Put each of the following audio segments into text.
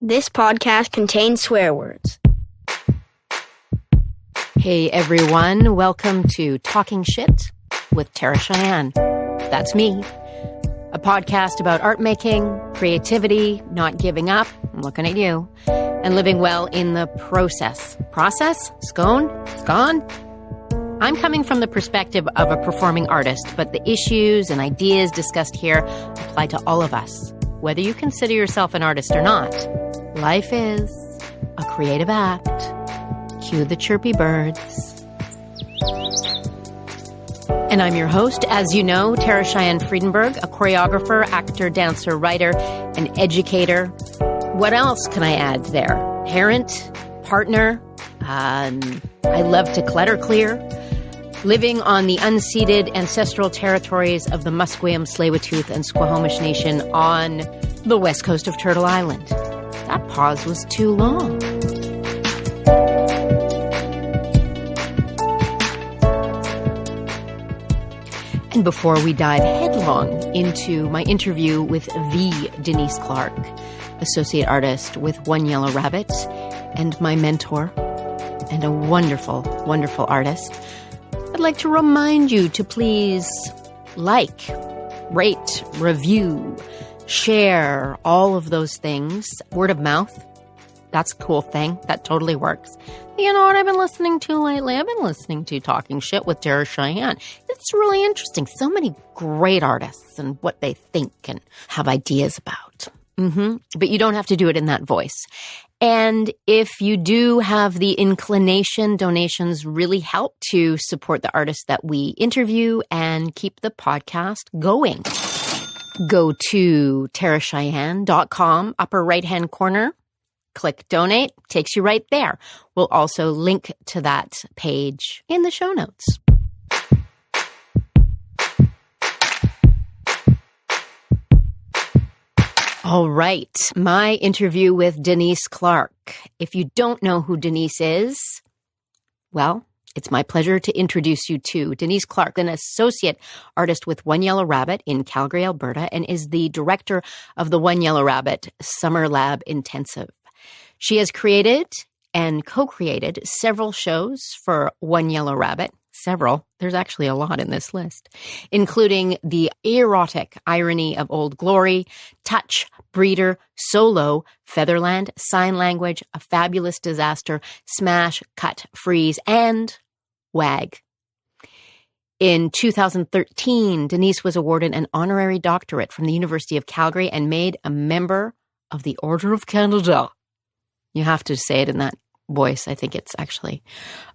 This podcast contains swear words. Hey everyone, welcome to Talking Shit with Cheyenne. That's me. A podcast about art making, creativity, not giving up, I'm looking at you, and living well in the process. Process? Scone? It's gone? I'm coming from the perspective of a performing artist, but the issues and ideas discussed here apply to all of us, whether you consider yourself an artist or not. Life is a creative act. Cue the chirpy birds. And I'm your host, as you know, Cheyenne Friedenberg, a choreographer, actor, dancer, writer, and educator. What else can I add there? Parent, partner. I love to clutter clear. Living on the unceded ancestral territories of the Musqueam, Tsleil-Waututh, and Squamish Nation on the west coast of Turtle Island. That pause was too long. And before we dive headlong into my interview with the Denise Clarke, associate artist with One Yellow Rabbit, and my mentor, and a wonderful, wonderful artist, I'd like to remind you to please like, rate, review, share, all of those things. Word of mouth, that's a cool thing. That totally works. You know what I've been listening to lately? I've been listening to Talking Shit with Cheyenne. It's really interesting. So many great artists and what they think and have ideas about. But you don't have to do it in that voice. And if you do have the inclination, donations really help to support the artists that we interview and keep the podcast going. Go to TaraCheyenne.com, upper right-hand corner, click donate, takes you right there. We'll also link to that page in the show notes. All right, my interview with Denise Clarke. If you don't know who Denise is, well, it's my pleasure to introduce you to Denise Clarke, an associate artist with One Yellow Rabbit in Calgary, Alberta, and is the director of the One Yellow Rabbit Summer Lab Intensive. She has created and co-created several shows for One Yellow Rabbit. Several. There's actually a lot in this list, including the Erotic Irony of Old Glory, Touch, Breeder, Solo, Featherland, Sign Language, A Fabulous Disaster, Smash, Cut, Freeze, and WAG. In 2013, Denise was awarded an honorary doctorate from the University of Calgary and made a member of the Order of Canada. You have to say it in that voice. I think it's actually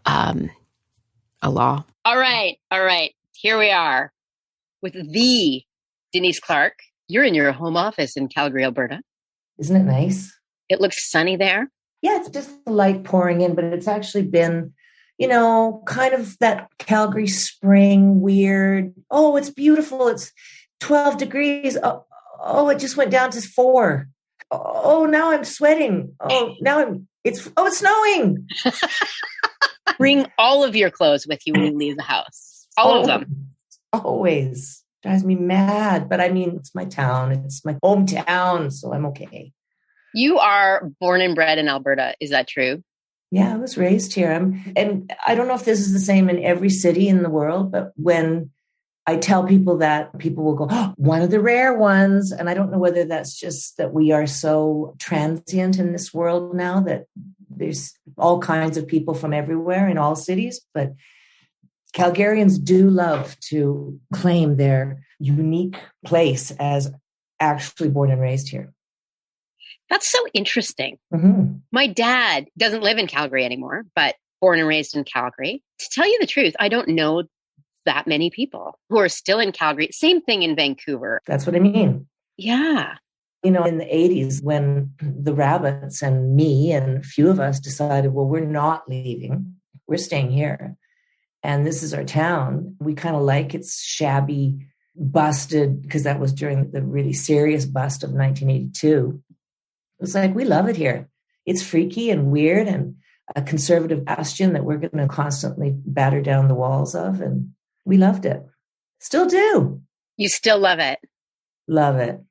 a law. All right. Here we are with the Denise Clarke. You're in your home office in Calgary, Alberta. Isn't it nice? It looks sunny there. Yeah, it's just the light pouring in, but it's actually been, kind of that Calgary spring weird. Oh, it's beautiful. It's 12 degrees. Oh, it just went down to 4. Oh, now I'm sweating. Oh, it's snowing. Bring all of your clothes with you when you leave the house. All of them. Always. Drives me mad. But I mean, it's my town. It's my hometown, so I'm okay. You are born and bred in Alberta. Is that true? Yeah, I was raised here. And I don't know if this is the same in every city in the world, but when I tell people that, people will go, oh, one of the rare ones. And I don't know whether that's just that we are so transient in this world now that there's all kinds of people from everywhere in all cities, but Calgarians do love to claim their unique place as actually born and raised here. That's so interesting. Mm-hmm. My dad doesn't live in Calgary anymore, but born and raised in Calgary. To tell you the truth, I don't know that many people who are still in Calgary. Same thing in Vancouver. That's what I mean. Yeah. In the 80s, when the Rabbits and me and a few of us decided, well, we're not leaving. We're staying here. And this is our town. We kind of like it's shabby, busted, because that was during the really serious bust of 1982. It was like, we love it here. It's freaky and weird and a conservative bastion that we're going to constantly batter down the walls of. And we loved it. Still do. You still love it. Love it.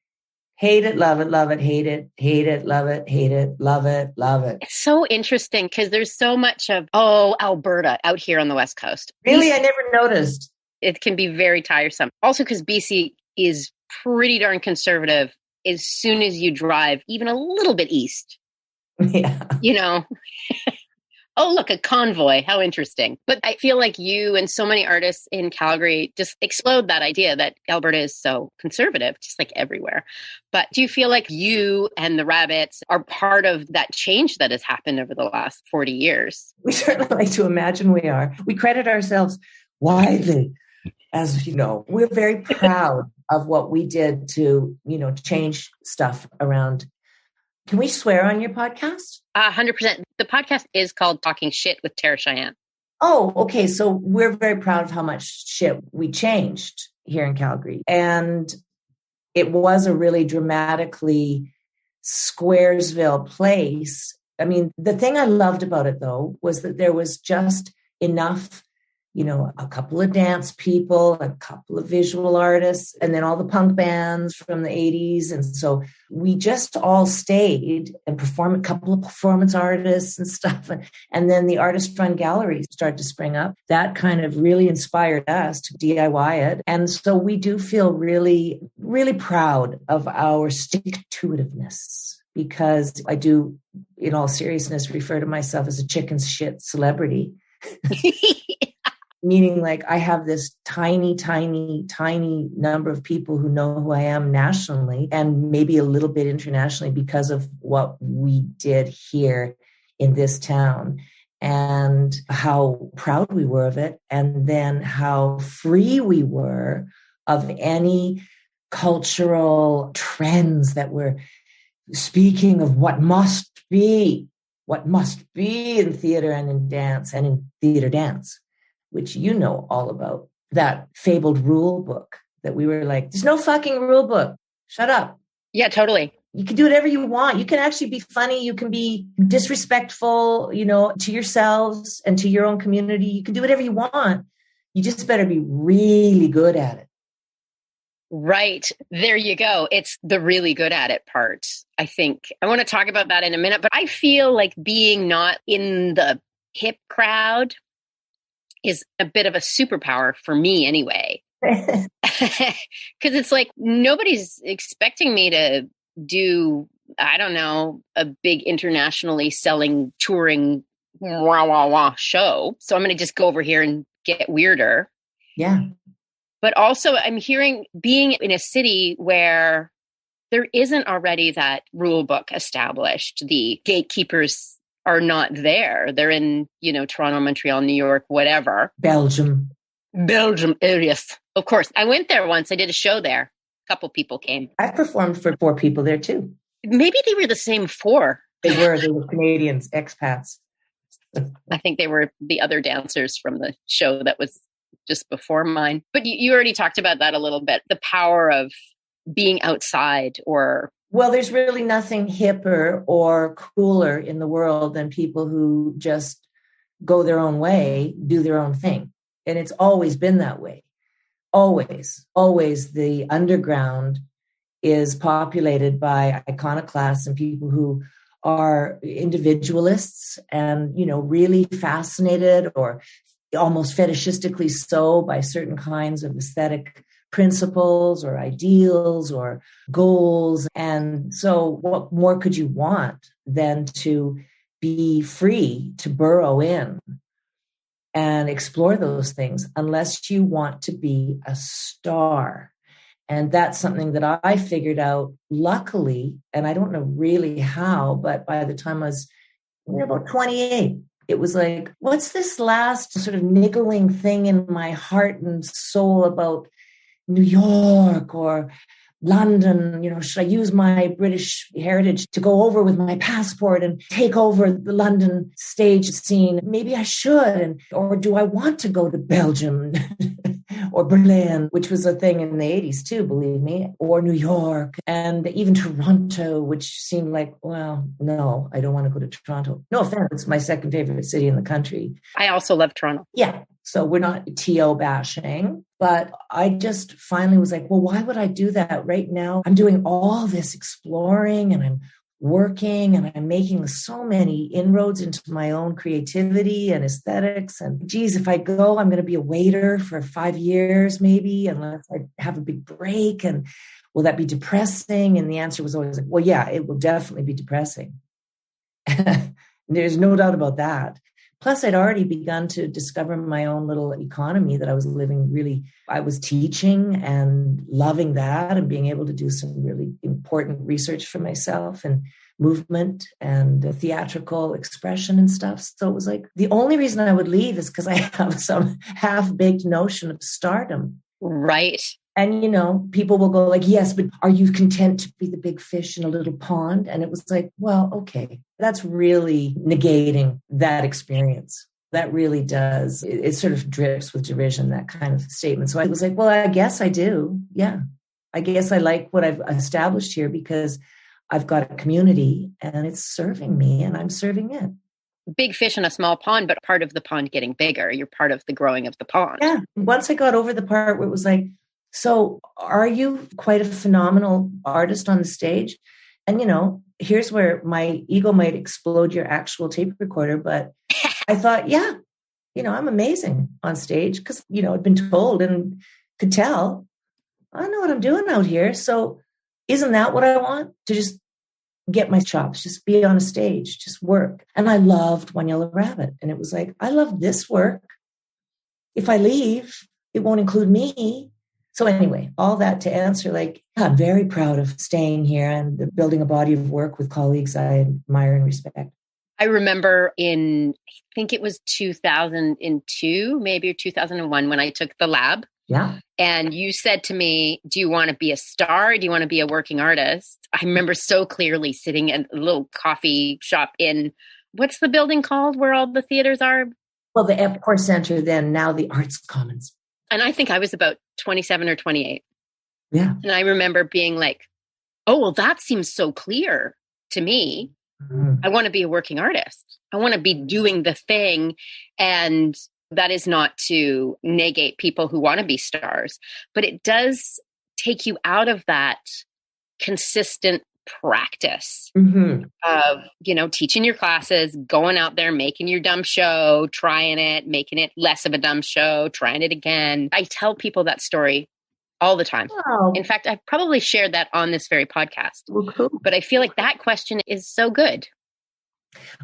Hate it, love it, love it, hate it, love it, hate it, love it, love it. It's so interesting because there's so much of, Alberta out here on the West Coast. Really? BC, I never noticed. it can be very tiresome. Also because BC is pretty darn conservative as soon as you drive even a little bit east. Yeah. You know, oh, look, a convoy. How interesting. But I feel like you and so many artists in Calgary just explode that idea that Alberta is so conservative, just like everywhere. But do you feel like you and the Rabbits are part of that change that has happened over the last 40 years? We certainly like to imagine we are. We credit ourselves widely. As you know, we're very proud of what we did to, change stuff around. Can we swear on your podcast? 100%. The podcast is called Talking Shit with Tara Cheyenne. Oh, okay. So we're very proud of how much shit we changed here in Calgary. And it was a really dramatically Squaresville place. I mean, the thing I loved about it, though, was that there was just enough, a couple of dance people, a couple of visual artists, and then all the punk bands from the 80s. And so we just all stayed and performed, a couple of performance artists and stuff. And then the artist-run galleries started to spring up. That kind of really inspired us to DIY it. And so we do feel really, really proud of our stick-to-itiveness, because I do, in all seriousness, refer to myself as a chicken shit celebrity. Meaning like I have this tiny, tiny, tiny number of people who know who I am nationally and maybe a little bit internationally because of what we did here in this town and how proud we were of it. And then how free we were of any cultural trends that were speaking of what must be in theater and in dance and in theater dance, which you know all about, that fabled rule book that we were like, there's no fucking rule book. Shut up. Yeah, totally. You can do whatever you want. You can actually be funny. You can be disrespectful, to yourselves and to your own community. You can do whatever you want. You just better be really good at it. Right. There you go. It's the really good at it part. I think I want to talk about that in a minute, but I feel like being not in the hip crowd is a bit of a superpower for me anyway. Because it's like nobody's expecting me to do, I don't know, a big internationally selling, touring show. So I'm going to just go over here and get weirder. Yeah. But also I'm hearing being in a city where there isn't already that rule book established. The gatekeepers are not there. They're in, Toronto, Montreal, New York, whatever. Belgium, yes. Of course. I went there once. I did a show there. A couple people came. I performed for 4 people there too. Maybe they were the same 4. They were Canadians, expats. I think they were the other dancers from the show that was just before mine. But you already talked about that a little bit. The power of being outside or... Well, there's really nothing hipper or cooler in the world than people who just go their own way, do their own thing. And it's always been that way. Always, always the underground is populated by iconoclasts and people who are individualists and, really fascinated or almost fetishistically so by certain kinds of aesthetic principles or ideals or goals. And so what more could you want than to be free to burrow in and explore those things, unless you want to be a star. And that's something that I figured out, luckily, and I don't know really how, but by the time I was about 28, it was like, what's this last sort of niggling thing in my heart and soul about New York or London? Should I use my British heritage to go over with my passport and take over the London stage scene? Maybe I should. Or do I want to go to Belgium or Berlin, which was a thing in the 80s too, believe me, or New York and even Toronto, which seemed like, well, no, I don't want to go to Toronto. No offense, it's my second favorite city in the country. I also love Toronto. Yeah. So we're not TO bashing, but I just finally was like, well, why would I do that right now? I'm doing all this exploring and I'm working and I'm making so many inroads into my own creativity and aesthetics. And geez, if I go, I'm going to be a waiter for 5 years, maybe, unless I have a big break. And will that be depressing? And the answer was always like, well, yeah, it will definitely be depressing. There's no doubt about that. Plus, I'd already begun to discover my own little economy that I was living really. I was teaching and loving that and being able to do some really important research for myself and movement and theatrical expression and stuff. So it was like the only reason I would leave is because I have some half-baked notion of stardom. Right. And, people will go like, yes, but are you content to be the big fish in a little pond? And it was like, well, okay, that's really negating that experience. That really does. It sort of drips with derision, that kind of statement. So I was like, well, I guess I do. Yeah. I guess I like what I've established here because I've got a community and it's serving me and I'm serving it. Big fish in a small pond, but part of the pond getting bigger. You're part of the growing of the pond. Yeah. Once I got over the part where it was like, so are you quite a phenomenal artist on the stage? And, here's where my ego might explode your actual tape recorder. But I thought, yeah, I'm amazing on stage because, I'd been told and could tell I know what I'm doing out here. So isn't that what I want? To just get my chops, just be on a stage, just work. And I loved One Yellow Rabbit. And it was like, I love this work. If I leave, it won't include me. So anyway, all that to answer, like, I'm very proud of staying here and building a body of work with colleagues I admire and respect. I remember I think it was 2002, maybe, or 2001 when I took the lab. Yeah. And you said to me, do you want to be a star? Do you want to be a working artist? I remember so clearly sitting in a little coffee shop in, what's the building called where all the theaters are? Well, the Epcor Center then, now the Arts Commons. And I think I was about 27 or 28. Yeah. And I remember being like, oh, well, that seems so clear to me. Mm-hmm. I want to be a working artist. I want to be doing the thing. And that is not to negate people who want to be stars, but it does take you out of that consistent practice of, teaching your classes, going out there, making your dumb show, trying it, making it less of a dumb show, trying it again. I tell people that story all the time. Wow. In fact, I've probably shared that on this very podcast, Well, cool. But I feel like that question is so good.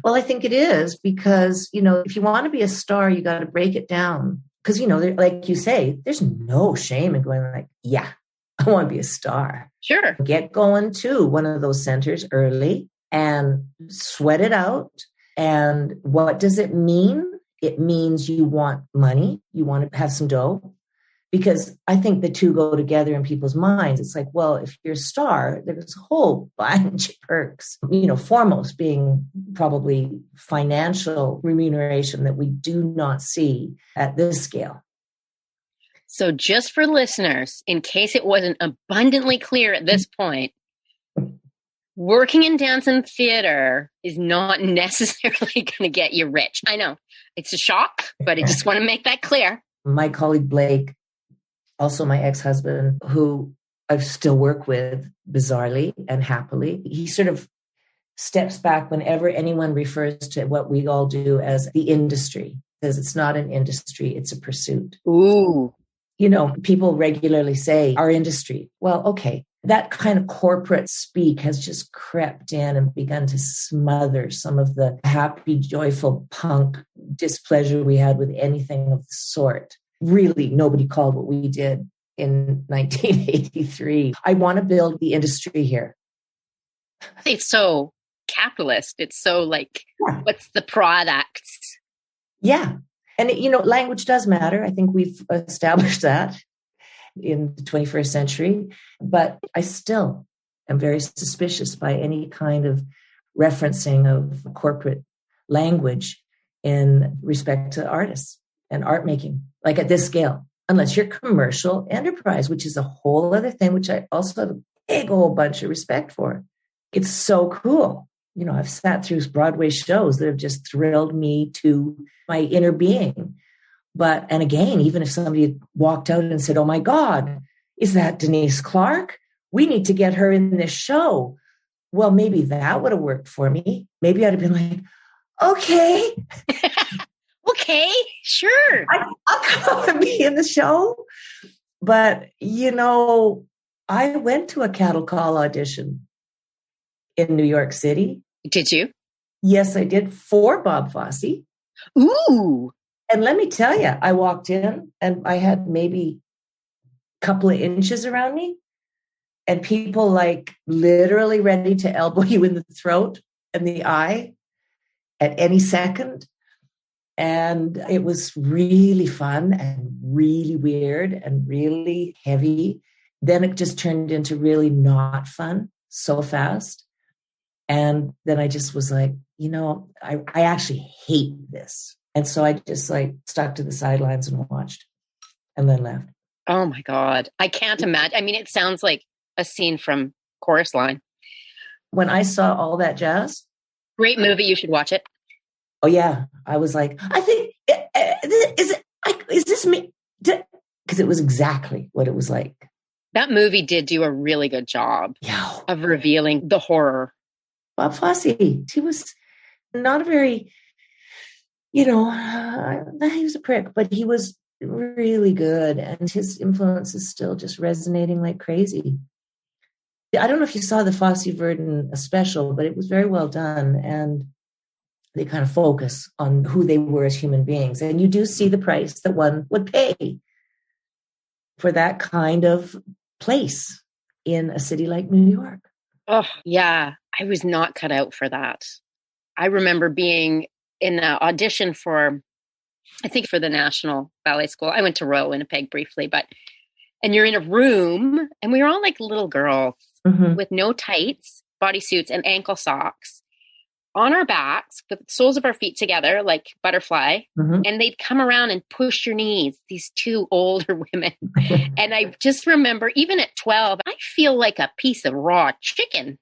Well, I think it is because, if you want to be a star, you got to break it down. Because, like you say, there's no shame in going like, yeah, I want to be a star. Sure. Get going to one of those centers early and sweat it out. And what does it mean? It means you want money. You want to have some dough. Because I think the two go together in people's minds. It's like, well, if you're a star, there's a whole bunch of perks, foremost being probably financial remuneration that we do not see at this scale. So just for listeners, in case it wasn't abundantly clear at this point, working in dance and theater is not necessarily going to get you rich. I know it's a shock, but I just want to make that clear. My colleague Blake, also my ex-husband, who I still work with bizarrely and happily, he sort of steps back whenever anyone refers to what we all do as the industry, because it's not an industry, it's a pursuit. Ooh. People regularly say our industry. Well, okay. That kind of corporate speak has just crept in and begun to smother some of the happy, joyful punk displeasure we had with anything of the sort. Really, nobody called what we did in 1983. I want to build the industry here. It's so capitalist. It's so like, What's the products? Yeah. And, language does matter. I think we've established that in the 21st century. But I still am very suspicious by any kind of referencing of corporate language in respect to artists and art making, like at this scale, unless you're commercial enterprise, which is a whole other thing, which I also have a big old bunch of respect for. It's so cool. I've sat through Broadway shows that have just thrilled me to my inner being. And again, even if somebody had walked out and said, oh my God, is that Denise Clarke? We need to get her in this show. Well, maybe that would have worked for me. Maybe I'd have been like, okay. Okay, sure. I'll come and be in the show. But, I went to a cattle call audition in New York City. Did you? Yes, I did, for Bob Fosse. Ooh. And let me tell you, I walked in and I had maybe a couple of inches around me and people like literally ready to elbow you in the throat and the eye at any second. And it was really fun and really weird and really heavy. Then it just turned into really not fun so fast. And then I just was like, I actually hate this. And so I just like stuck to the sidelines and watched and then left. Oh my God. I can't imagine. I mean, it sounds like a scene from Chorus Line. When I saw All That Jazz. Great movie. You should watch it. Oh yeah. I was like, I think, is this me? Because it was exactly what it was like. That movie did do a really good job of revealing the horror. Bob Fosse, he was not a very, he was a prick, but he was really good. And his influence is still just resonating like crazy. I don't know if you saw the Fosse Verdon special, but it was very well done. And they kind of focus on who they were as human beings. And you do see the price that one would pay for that kind of place in a city like New York. Oh, yeah. I was not cut out for that. I remember being in an audition for the National Ballet School. I went to Royal Winnipeg briefly, and you're in a room and we were all like little girls with no tights, bodysuits and ankle socks on our backs with the soles of our feet together, like butterfly. And they'd come around and push your knees, these two older women. And I just remember, even at 12, I feel like a piece of raw chicken.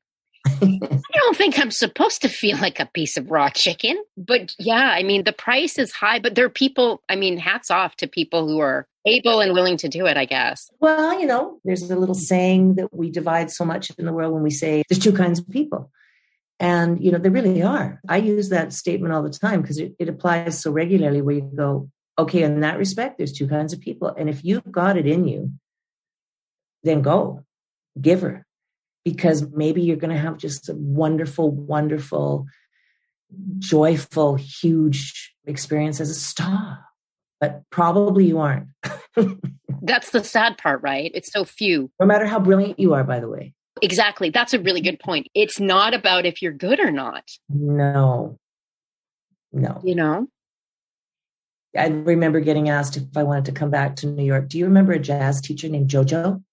I don't think I'm supposed to feel like a piece of raw chicken. But yeah, I mean, the price is high, but there are people, hats off to people who are able and willing to do it, I guess. Well, there's a little saying that we divide so much in the world when we say there's two kinds of people. And, there really are. I use that statement all the time because it applies so regularly where you go, okay, in that respect, there's two kinds of people. And if you've got it in you, then go, give her. Because maybe you're going to have just a wonderful, wonderful, joyful, huge experience as a star. But probably you aren't. That's the sad part, right? It's so few. No matter how brilliant you are, by the way. Exactly. That's a really good point. It's not about if you're good or not. No. I remember getting asked if I wanted to come back to New York. Do you remember a jazz teacher named JoJo?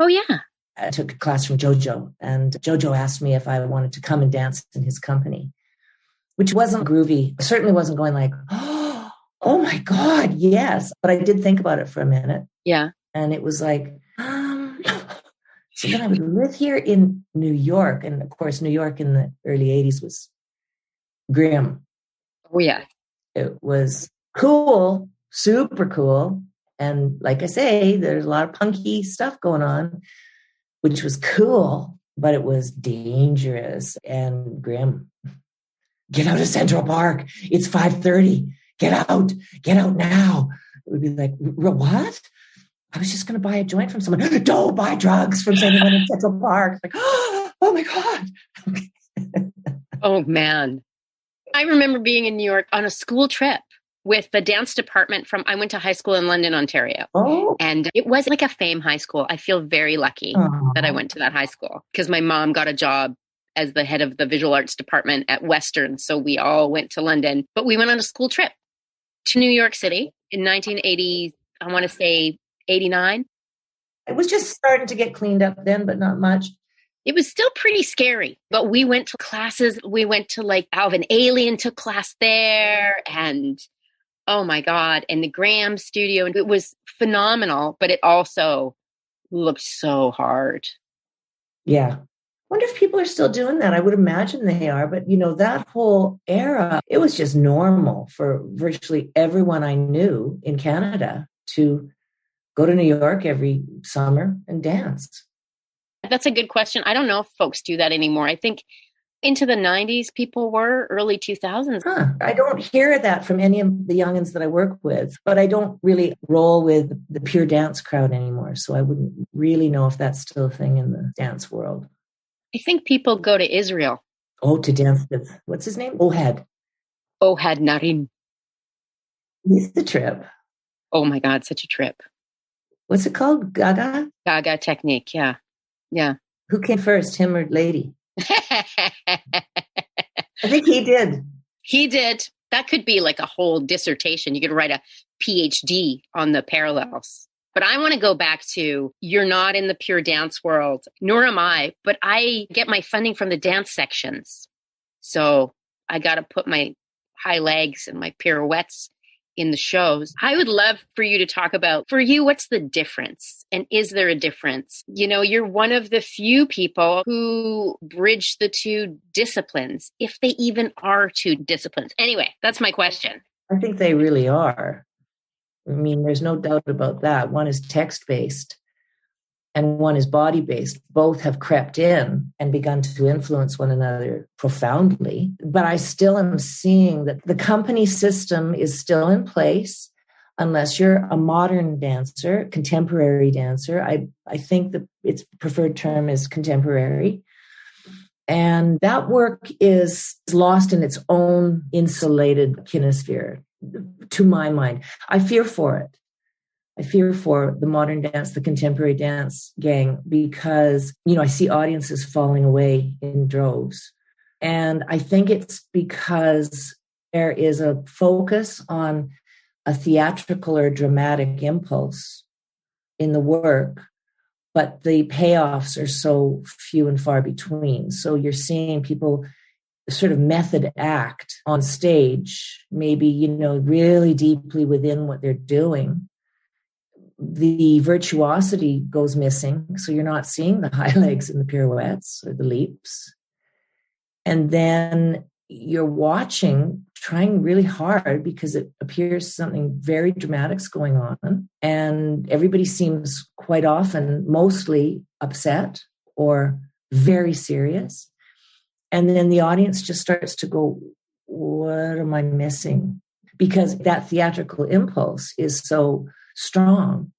Oh, yeah. I took a class from JoJo, and JoJo asked me if I wanted to come and dance in his company, which wasn't groovy. I certainly wasn't going like, oh my God, yes. But I did think about it for a minute. Yeah. And it was like, so then I would live here in New York. And of course, New York in the early 80s was grim. Oh, yeah. It was cool, super cool. And like I say, there's a lot of punky stuff going on, which was cool, but it was dangerous and grim. Get out of Central Park. It's 5:30. Get out now. It would be like, what? I was just going to buy a joint from someone. Don't buy drugs from anyone in Central Park. Like, oh my God. Oh man. I remember being in New York on a school trip with the dance department I went to high school in London, Ontario. Oh. And it was like a fame high school. I feel very lucky that I went to that high school because my mom got a job as the head of the visual arts department at Western. So we all went to London, but we went on a school trip to New York City in 1980, I want to say 89. It was just starting to get cleaned up then, but not much. It was still pretty scary, but we went to classes. We went to like Alvin Alien took class there and oh my God. And the Graham studio. And it was phenomenal, but it also looked so hard. Yeah. Wonder if people are still doing that. I would imagine they are, but that whole era, it was just normal for virtually everyone I knew in Canada to go to New York every summer and dance. That's a good question. I don't know if folks do that anymore. I think into the 90s people were, early 2000s. I don't hear that from any of the youngins that I work with, but I don't really roll with the pure dance crowd anymore. So I wouldn't really know if that's still a thing in the dance world. I think people go to Israel. Oh, to dance with, what's his name? Ohad Narim. He's the trip. Oh my God, such a trip. What's it called? Gaga? Gaga technique, yeah. Yeah. Who came first, him or lady? I think he did. He did. That could be like a whole dissertation. You could write a PhD on the parallels. But I want to go back to, you're not in the pure dance world, nor am I, but I get my funding from the dance sections. So I got to put my high legs and my pirouettes in the shows. I would love for you to talk about, for you, what's the difference? And is there a difference? You're one of the few people who bridge the two disciplines, if they even are two disciplines. Anyway, that's my question. I think they really are. I mean, there's no doubt about that. One is text-based and one is body-based. Both have crept in and begun to influence one another profoundly. But I still am seeing that the company system is still in place unless you're a modern dancer, contemporary dancer. I think that its preferred term is contemporary. And that work is lost in its own insulated kinesphere, to my mind. I fear for it. I fear for the modern dance, the contemporary dance gang, because, I see audiences falling away in droves. And I think it's because there is a focus on a theatrical or dramatic impulse in the work, but the payoffs are so few and far between. So you're seeing people sort of method act on stage, maybe, really deeply within what they're doing. The virtuosity goes missing. So you're not seeing the high legs and the pirouettes or the leaps. And then you're watching, trying really hard because it appears something very dramatic's going on. And everybody seems quite often mostly upset or very serious. And then the audience just starts to go, what am I missing? Because that theatrical impulse is so strong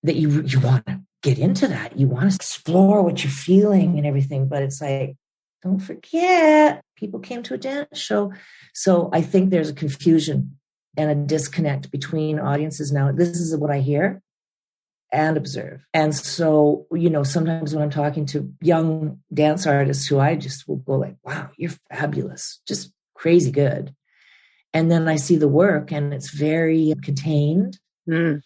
that you want to get into that. You want to explore what you're feeling and everything. But it's like, don't forget, people came to a dance show. So I think there's a confusion and a disconnect between audiences now. This is what I hear and observe. And so, sometimes when I'm talking to young dance artists who I just will go like, wow, you're fabulous, just crazy good. And then I see the work and it's very contained and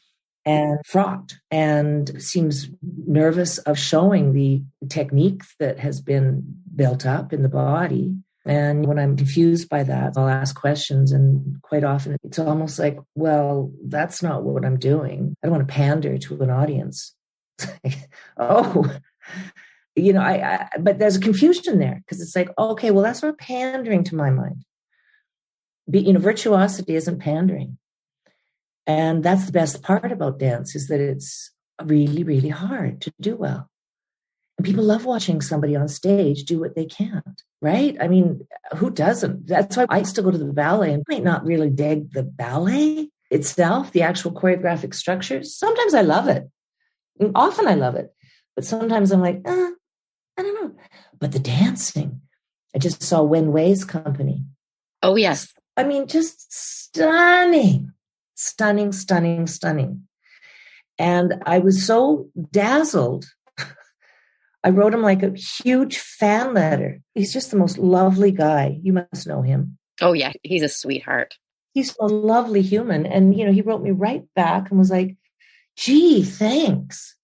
fraught and seems nervous of showing the technique that has been built up in the body. And when I'm confused by that, I'll ask questions. And quite often it's almost like, well, that's not what I'm doing. I don't want to pander to an audience. But there's a confusion there because it's like, okay, well, that's not pandering to my mind. Virtuosity isn't pandering. And that's the best part about dance, is that it's really, really hard to do well. And people love watching somebody on stage do what they can't, right? I mean, who doesn't? That's why I still go to the ballet and might not really dig the ballet itself, the actual choreographic structures. Sometimes I love it. Often I love it. But sometimes I'm like, I don't know. But the dancing, I just saw Wen Wei's company. Oh, yes. I mean, just stunning. Stunning, stunning, stunning. And I was so dazzled. I wrote him like a huge fan letter. He's just the most lovely guy. You must know him. Oh, yeah. He's a sweetheart. He's a lovely human. And, he wrote me right back and was like, gee, thanks.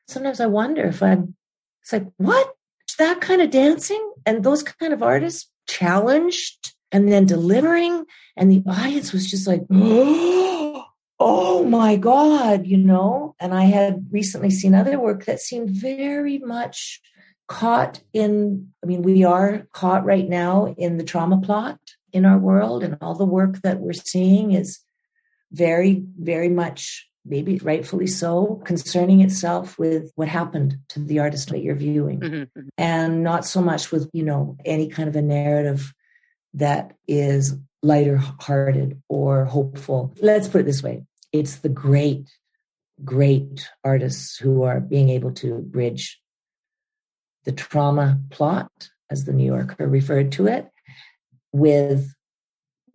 Sometimes I wonder if it's like, what? That kind of dancing and those kind of artists challenged and then delivering. And the audience was just like, oh my God, And I had recently seen other work that seemed very much we are caught right now in the trauma plot in our world, and all the work that we're seeing is very, very much, maybe rightfully so, concerning itself with what happened to the artist that you're viewing. Mm-hmm. And not so much with, any kind of a narrative that is lighter hearted or hopeful. Let's put it this way. It's the great, great artists who are being able to bridge the trauma plot, as the New Yorker referred to it, with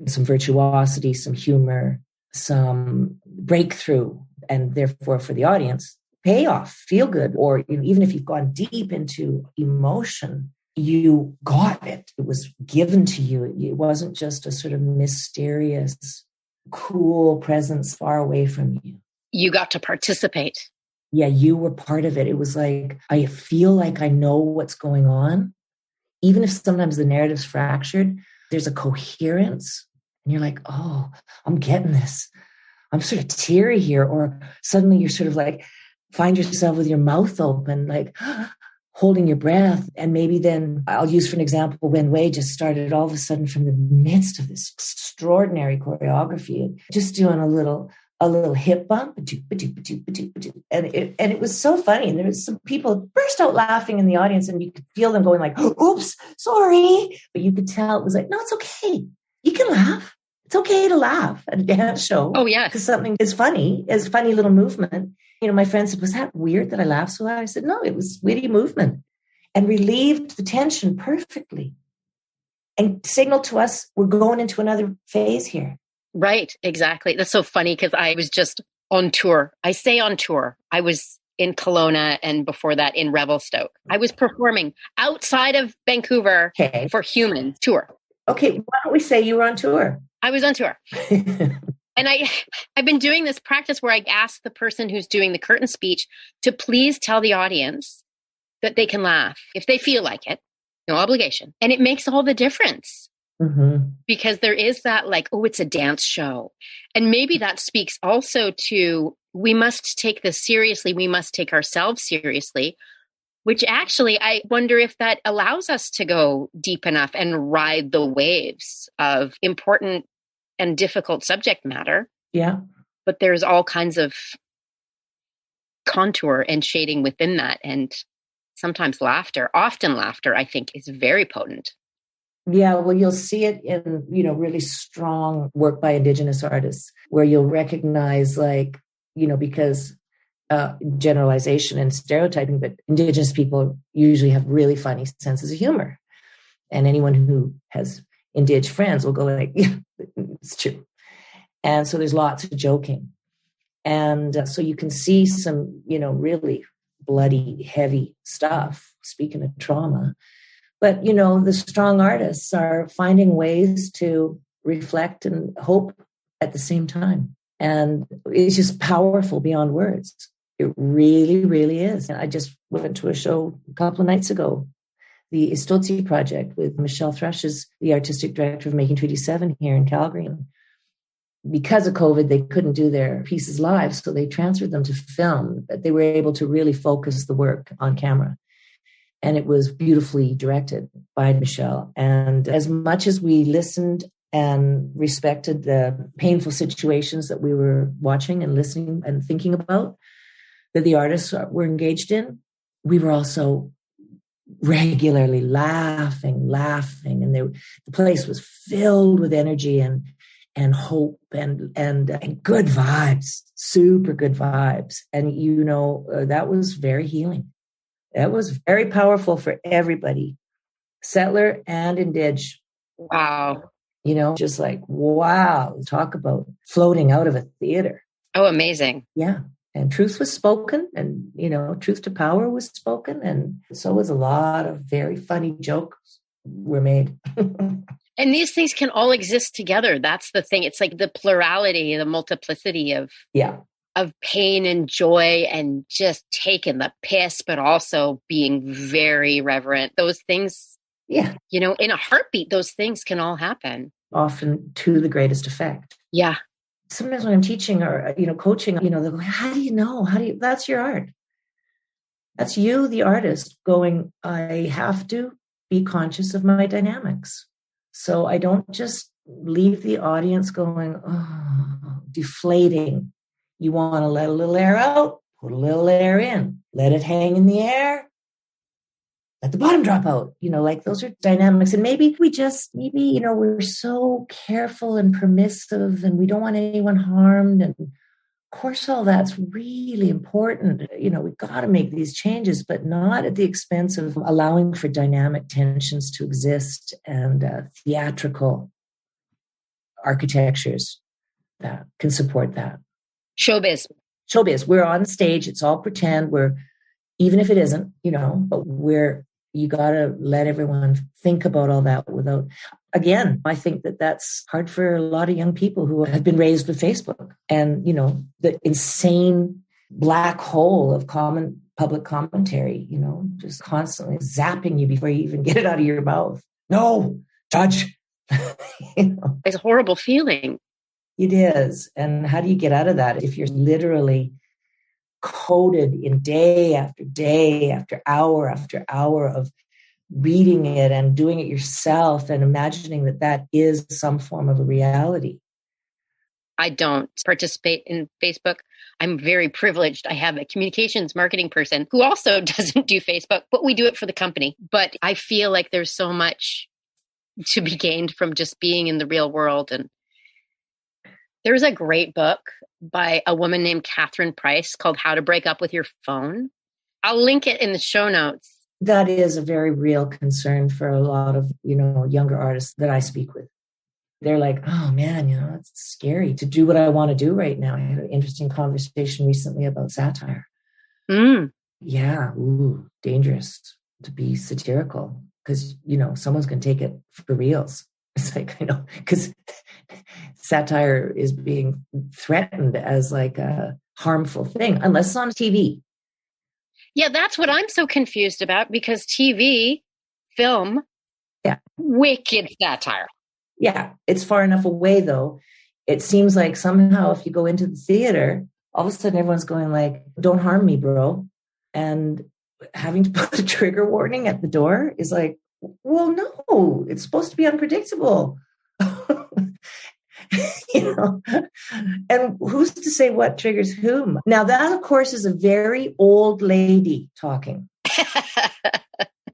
some virtuosity, some humor, some breakthrough, and therefore for the audience, payoff, feel good. Or even if you've gone deep into emotion, you got it. It was given to you. It wasn't just a sort of mysterious, cool presence far away from you. You got to participate. Yeah, you were part of it. It was like, I feel like I know what's going on. Even if sometimes the narrative's fractured, there's a coherence. And you're like, oh, I'm getting this. I'm sort of teary here. Or suddenly you're sort of like, find yourself with your mouth open, like holding your breath. And maybe then I'll use for an example, when Wei just started all of a sudden from the midst of this extraordinary choreography, just doing a little hip bump, and it was so funny. And there was some people burst out laughing in the audience, and you could feel them going like, oops, sorry. But you could tell it was like, no, it's okay. You can laugh. It's okay to laugh at a dance show. Oh, yeah. Because something is funny, is a funny little movement. My friend said, was that weird that I laughed so loud? I said, no, it was witty movement and relieved the tension perfectly and signaled to us we're going into another phase here. Right, exactly. That's so funny because I was just on tour. I say on tour. I was in Kelowna and before that in Revelstoke. I was performing outside of Vancouver for Human tour. Okay, why don't we say you were on tour? I was on tour. And I've been doing this practice where I ask the person who's doing the curtain speech to please tell the audience that they can laugh if they feel like it. No obligation. And it makes all the difference. Mm-hmm. Because there is that like, oh, it's a dance show. And maybe that speaks also to, we must take this seriously. We must take ourselves seriously, which actually, I wonder if that allows us to go deep enough and ride the waves of important and difficult subject matter. Yeah. But there's all kinds of contour and shading within that. And sometimes often laughter, I think, is very potent. Yeah, well, you'll see it in, really strong work by Indigenous artists where you'll recognize because generalization and stereotyping, but Indigenous people usually have really funny senses of humor. And anyone who has Indig friends will go like, yeah, it's true. And so there's lots of joking. And so you can see some, really bloody, heavy stuff, speaking of trauma. But, the strong artists are finding ways to reflect and hope at the same time. And it's just powerful beyond words. It really, really is. And I just went to a show a couple of nights ago, the Istotsi Project with Michelle Thrush is the artistic director of Making Treaty 7 here in Calgary. And because of COVID, they couldn't do their pieces live, so they transferred them to film. But they were able to really focus the work on camera. And it was beautifully directed by Michelle. And as much as we listened and respected the painful situations that we were watching and listening and thinking about that the artists were engaged in, we were also regularly laughing. And the place was filled with energy and hope and good vibes, super good vibes. And, that was very healing. That was very powerful for everybody, settler and Indig. Wow. Just like, wow, talk about floating out of a theater. Oh, amazing. Yeah. And truth was spoken and, truth to power was spoken. And so was a lot of very funny jokes were made. And these things can all exist together. That's the thing. It's like the plurality, the multiplicity of pain and joy and just taking the piss, but also being very reverent. Those things, in a heartbeat, those things can all happen. Often to the greatest effect. Yeah. Sometimes when I'm teaching or, coaching, they'll go, how do you know? That's your art. That's you, the artist, going, I have to be conscious of my dynamics. So I don't just leave the audience going, oh, deflating. You want to let a little air out, put a little air in, let it hang in the air, let the bottom drop out. Like those are dynamics. And maybe we're so careful and permissive and we don't want anyone harmed. And of course, all that's really important. We've got to make these changes, but not at the expense of allowing for dynamic tensions to exist and theatrical architectures that can support that. Showbiz. We're on stage. It's all pretend. Even if it isn't, but you got to let everyone think about all that without, again, I think that's hard for a lot of young people who have been raised with Facebook and, the insane black hole of common public commentary, just constantly zapping you before you even get it out of your mouth. No, judge. It's a horrible feeling. It is. And how do you get out of that if you're literally coded in day after day after hour of reading it and doing it yourself and imagining that is some form of a reality? I don't participate in Facebook. I'm very privileged. I have a communications marketing person who also doesn't do Facebook, but we do it for the company. But I feel like there's so much to be gained from just being in the real world. And there's a great book by a woman named Catherine Price called How to Break Up with Your Phone. I'll link it in the show notes. That is a very real concern for a lot of, younger artists that I speak with. They're like, oh man, it's scary to do what I want to do right now. I had an interesting conversation recently about satire. Yeah. Dangerous to be satirical because, someone's going to take it for reals. It's like, because satire is being threatened as like a harmful thing, unless it's on TV. Yeah, that's what I'm so confused about because TV, film, wicked satire. Yeah, it's far enough away though. It seems like somehow if you go into the theater, all of a sudden everyone's going like, don't harm me, bro. And having to put a trigger warning at the door is like, well, no, it's supposed to be unpredictable. And who's to say what triggers whom? Now that, of course, is a very old lady talking.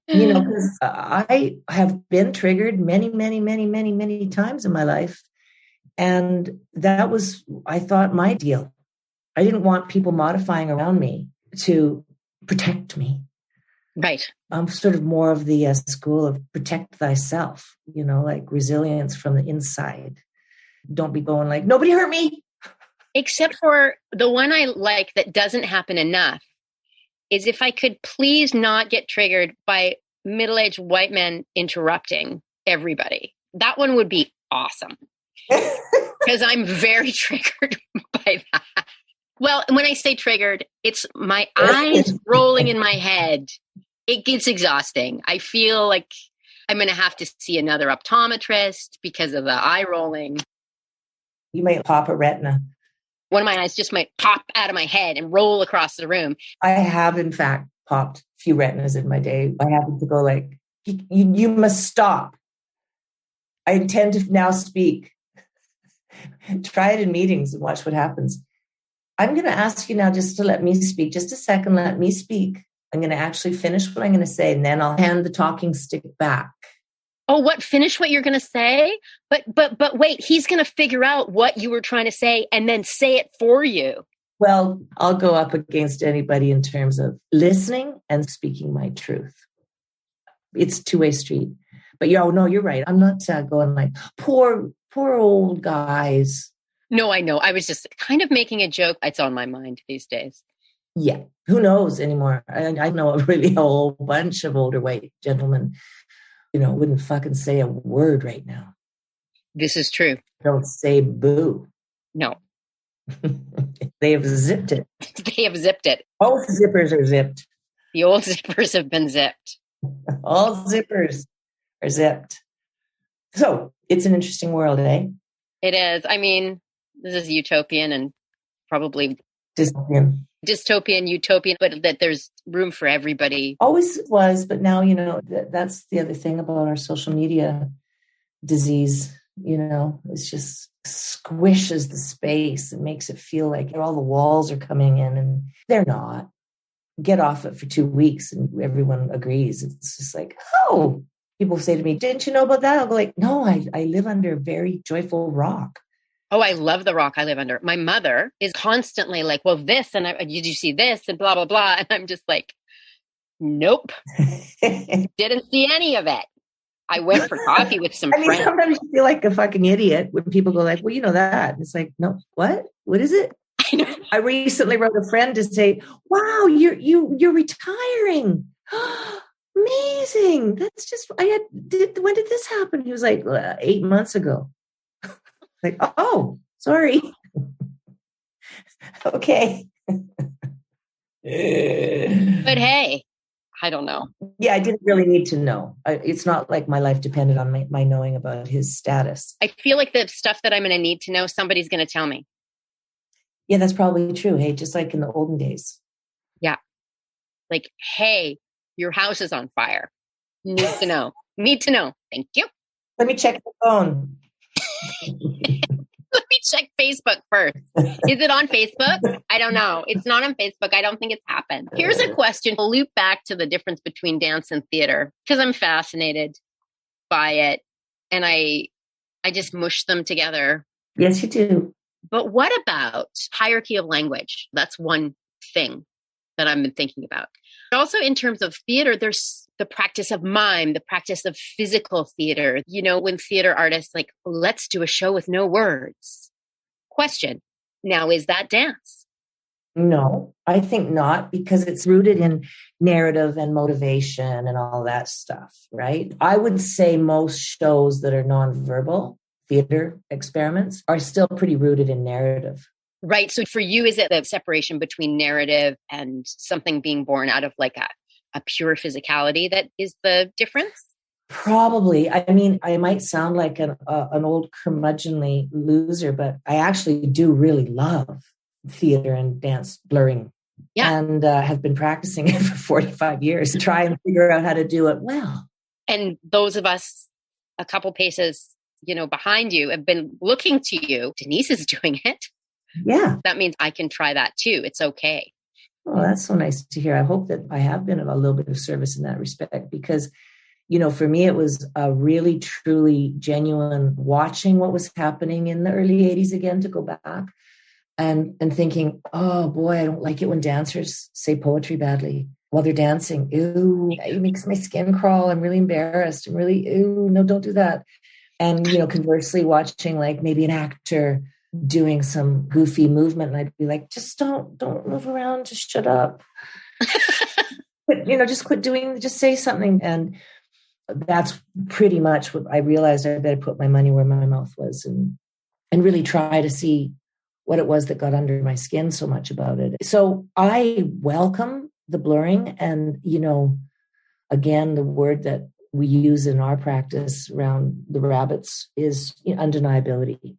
Because I have been triggered many, many, many, many, many times in my life. And that was, I thought, my deal. I didn't want people modifying around me to protect me. Right. I'm sort of more of the school of protect thyself, like resilience from the inside. Don't be going like, nobody hurt me. Except for the one I like that doesn't happen enough is if I could please not get triggered by middle-aged white men interrupting everybody. That one would be awesome. Because I'm very triggered by that. Well, when I say triggered, it's my eyes rolling in my head. It gets exhausting. I feel like I'm going to have to see another optometrist because of the eye rolling. You might pop a retina. One of my eyes just might pop out of my head and roll across the room. I have, in fact, popped a few retinas in my day. I happen to go like, you must stop. I intend to now speak. Try it in meetings and watch what happens. I'm going to ask you now just to let me speak. Just a second, let me speak. I'm going to actually finish what I'm going to say, and then I'll hand the talking stick back. Oh, what? Finish what you're going to say? But wait, he's going to figure out what you were trying to say and then say it for you. Well, I'll go up against anybody in terms of listening and speaking my truth. It's a two-way street. But you're right. I'm not going like, poor old guys. No, I know. I was just kind of making a joke. It's on my mind these days. Yeah. Who knows anymore? I know a really whole bunch of older white gentlemen, wouldn't fucking say a word right now. This is true. Don't say boo. No. They have zipped it. They have zipped it. Both zippers are zipped. The old zippers have been zipped. All zippers are zipped. So it's an interesting world, eh? It is. I mean, this is utopian and probably dystopian. dystopian, utopian, but that there's room for everybody. Always was, but now, that's the other thing about our social media disease, it's just squishes the space and makes it feel like all the walls are coming in, and they're not. Get off it for 2 weeks and everyone agrees. It's just like, oh, people say to me, didn't you know about that? I'll go like, no, I live under a very joyful rock. Oh, I love the rock I live under. My mother is constantly like, well, this, and did you see this, and blah, blah, blah. And I'm just like, nope. Didn't see any of it. I went for coffee with some friends. Sometimes you feel like a fucking idiot when people go like, well, you know that. And it's like, no, what? What is it? I recently wrote a friend to say, wow, you're retiring. Amazing. That's just, when did this happen? He was like, 8 months ago. Like, oh, sorry. Okay. But hey, I don't know. Yeah, I didn't really need to know. It's not like my life depended on my knowing about his status. I feel like the stuff that I'm going to need to know, somebody's going to tell me. Yeah, that's probably true. Hey, just like in the olden days. Yeah. Like, hey, your house is on fire. Need to know. Need to know. Thank you. Let me check the phone. Let me check Facebook first. Is it on Facebook? I don't know. It's not on Facebook. I don't think it's happened. Here's a question. We'll loop back to the difference between dance and theater because I'm fascinated by it. And I just mush them together. Yes, you do. But what about hierarchy of language? That's one thing that I've been thinking about. Also, in terms of theater, there's the practice of mime, the practice of physical theater. When theater artists like, let's do a show with no words. Question. Now, is that dance? No, I think not, because it's rooted in narrative and motivation and all that stuff, right? I would say most shows that are nonverbal theater experiments are still pretty rooted in narrative. Right. So for you, is it the separation between narrative and something being born out of like a pure physicality that is the difference? Probably. I mean, I might sound like an old curmudgeonly loser, but I actually do really love theater and dance blurring. Yeah. And have been practicing it for 45 years to try and figure out how to do it well. And those of us a couple paces, behind you have been looking to you. Denise is doing it. Yeah. That means I can try that too. It's okay. Oh, that's so nice to hear. I hope that I have been of a little bit of service in that respect because, for me, it was a really, truly genuine watching what was happening in the early 80s again, to go back and thinking, oh boy, I don't like it when dancers say poetry badly while they're dancing. Ew, it makes my skin crawl. I'm really embarrassed. I'm really, ew, no, don't do that. And, conversely watching like maybe an actor doing some goofy movement, and I'd be like, just don't move around, just shut up. But, just quit doing, just say something. And that's pretty much what I realized. I better put my money where my mouth was and really try to see what it was that got under my skin so much about it. So I welcome the blurring. And, again, the word that we use in our practice around the rabbits is undeniability.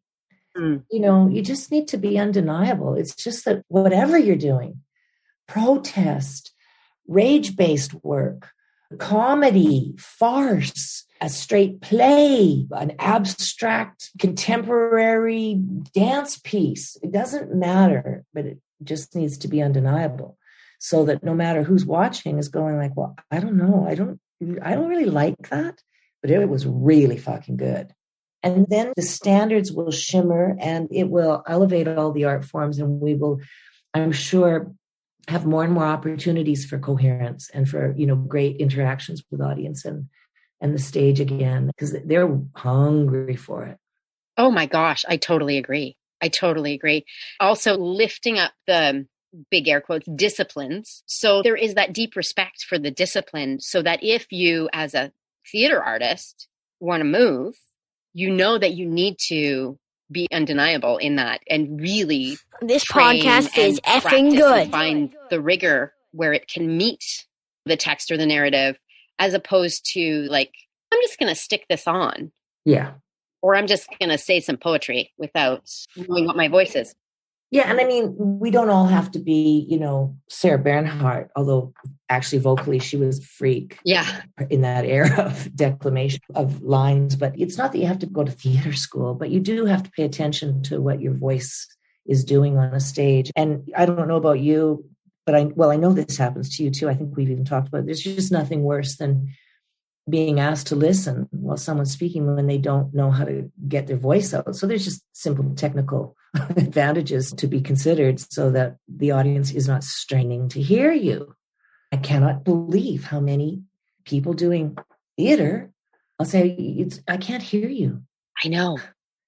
You just need to be undeniable. It's just that whatever you're doing, protest, rage-based work, comedy, farce, a straight play, an abstract contemporary dance piece, it doesn't matter, but it just needs to be undeniable so that no matter who's watching is going like, well, I don't know. I don't really like that, but it was really fucking good. And then the standards will shimmer and it will elevate all the art forms. And we will, I'm sure, have more and more opportunities for coherence and for, great interactions with audience and the stage again, because they're hungry for it. Oh my gosh. I totally agree. Also lifting up the big air quotes disciplines. So there is that deep respect for the discipline so that if you as a theater artist want to move, that you need to be undeniable in that and really this podcast is effing good. Find the rigor where it can meet the text or the narrative as opposed to like, I'm just going to stick this on. Yeah. Or I'm just going to say some poetry without knowing what my voice is. Yeah. And I mean, we don't all have to be, Sarah Bernhardt, although actually vocally she was a freak. Yeah. In that era of declamation of lines. But it's not that you have to go to theater school, but you do have to pay attention to what your voice is doing on a stage. And I don't know about you, but I know this happens to you too. I think we've even talked about it. There's just nothing worse than being asked to listen while someone's speaking when they don't know how to get their voice out. So there's just simple technical advantages to be considered so that the audience is not straining to hear you. I cannot believe how many people doing theater, I'll say, I can't hear you. I know.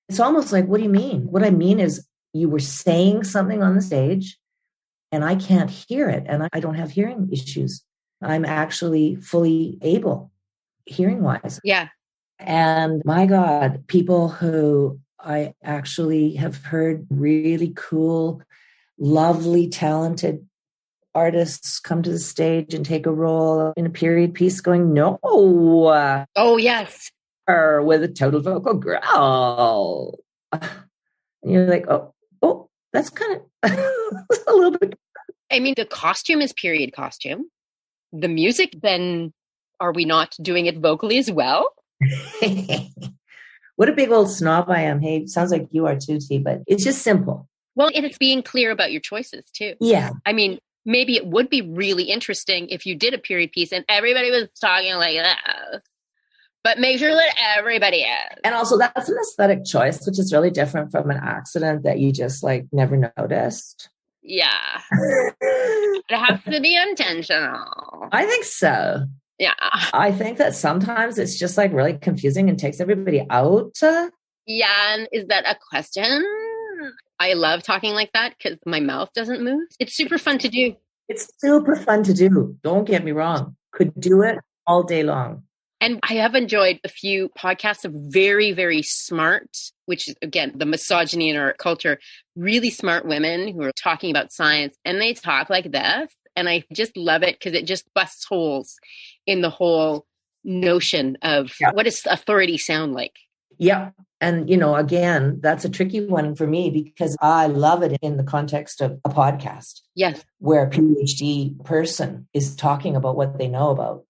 It's almost like, what do you mean? What I mean is you were saying something on the stage and I can't hear it. And I don't have hearing issues. I'm actually fully able hearing wise. Yeah. And my God, people who I actually have heard really cool, lovely, talented artists come to the stage and take a role in a period piece going, no. Oh, yes. With a total vocal growl. And you're like, oh, that's kind of a little bit. I mean, the costume is period costume. The music, then are we not doing it vocally as well? What a big old snob I am. Hey, sounds like you are too, T, but it's just simple. Well, and it's being clear about your choices too. Yeah. I mean, maybe it would be really interesting if you did a period piece and everybody was talking like that. But make sure that everybody is. And also that's an aesthetic choice, which is really different from an accident that you just like never noticed. Yeah. It has to be intentional. I think so. Yeah. I think that sometimes it's just like really confusing and takes everybody out. Yeah. And is that a question? I love talking like that because my mouth doesn't move. It's super fun to do. It's super fun to do. Don't get me wrong. Could do it all day long. And I have enjoyed a few podcasts of very, very smart, which is, again, the misogyny in our culture, really smart women who are talking about science. And they talk like this. And I just love it because it just busts holes in the whole notion of what does authority sound like? Yeah. And, again, that's a tricky one for me because I love it in the context of a podcast. Yes. Where a PhD person is talking about what they know about.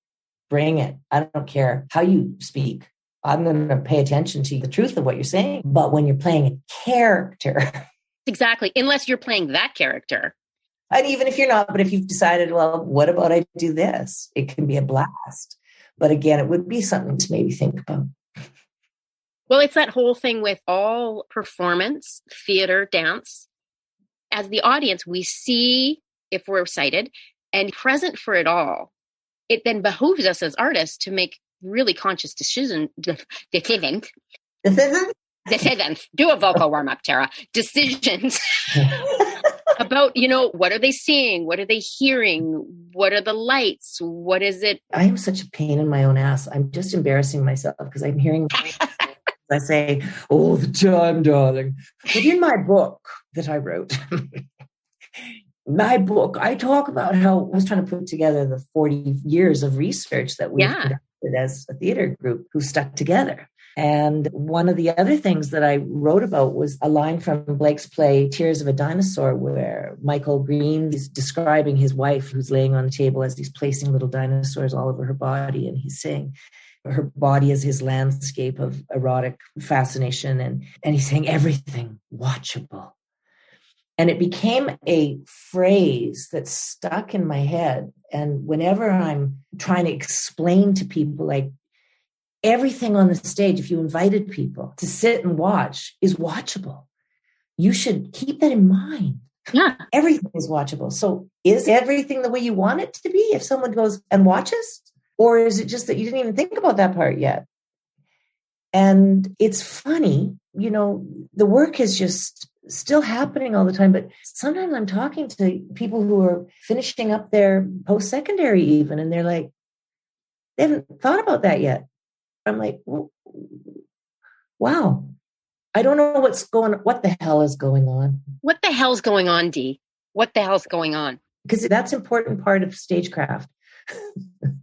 Bring it. I don't care how you speak. I'm going to pay attention to the truth of what you're saying. But when you're playing a character. Exactly. Unless you're playing that character. And even if you're not, but if you've decided, well, what about I do this? It can be a blast. But again, it would be something to maybe think about. Well, it's that whole thing with all performance, theater, dance. As the audience, we see if we're sighted and present for it all. It then behooves us as artists to make really conscious decisions. Do a vocal warm-up, Tara. Decisions about, what are they seeing? What are they hearing? What are the lights? What is it? I am such a pain in my own ass. I'm just embarrassing myself because I'm hearing I say all the time, darling. But in my book that I wrote, I talk about how I was trying to put together the 40 years of research that we conducted as a theater group who stuck together. And one of the other things that I wrote about was a line from Blake's play, Tears of a Dinosaur, where Michael Green is describing his wife who's laying on the table as he's placing little dinosaurs all over her body. And he's saying her body is his landscape of erotic fascination. And he's saying everything watchable. And it became a phrase that stuck in my head. And whenever I'm trying to explain to people, like everything on the stage, if you invited people to sit and watch, is watchable. You should keep that in mind. Yeah. Everything is watchable. So is everything the way you want it to be if someone goes and watches? Or is it just that you didn't even think about that part yet? And it's funny, the work is just still happening all the time. But sometimes I'm talking to people who are finishing up their post-secondary even, and they're like, they haven't thought about that yet. I'm like, wow, I don't know what the hell is going on. What the hell's going on, Dee? What the hell's going on? Because that's an important part of stagecraft.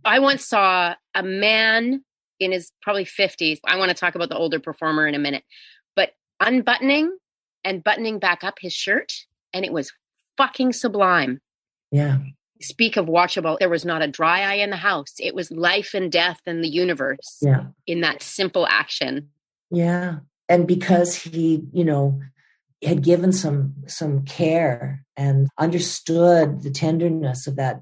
I once saw a man in his probably 50s. I want to talk about the older performer in a minute, but unbuttoning and buttoning back up his shirt and it was fucking sublime. Yeah. Speak of watchable, there was not a dry eye in the house. It was life and death in the universe in that simple action. Yeah. And because he, had given some care and understood the tenderness of that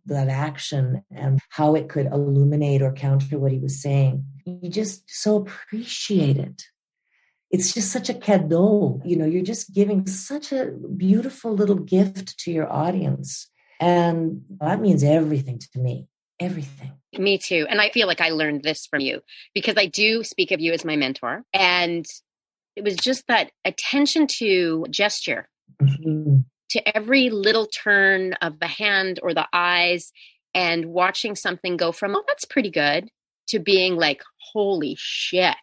action and how it could illuminate or counter what he was saying, you just so appreciate it. It's just such a cadeau. You're just giving such a beautiful little gift to your audience. And that means everything to me. Everything. Me too. And I feel like I learned this from you because I do speak of you as my mentor. And it was just that attention to gesture, to every little turn of the hand or the eyes, and watching something go from, oh, that's pretty good, to being like, holy shit.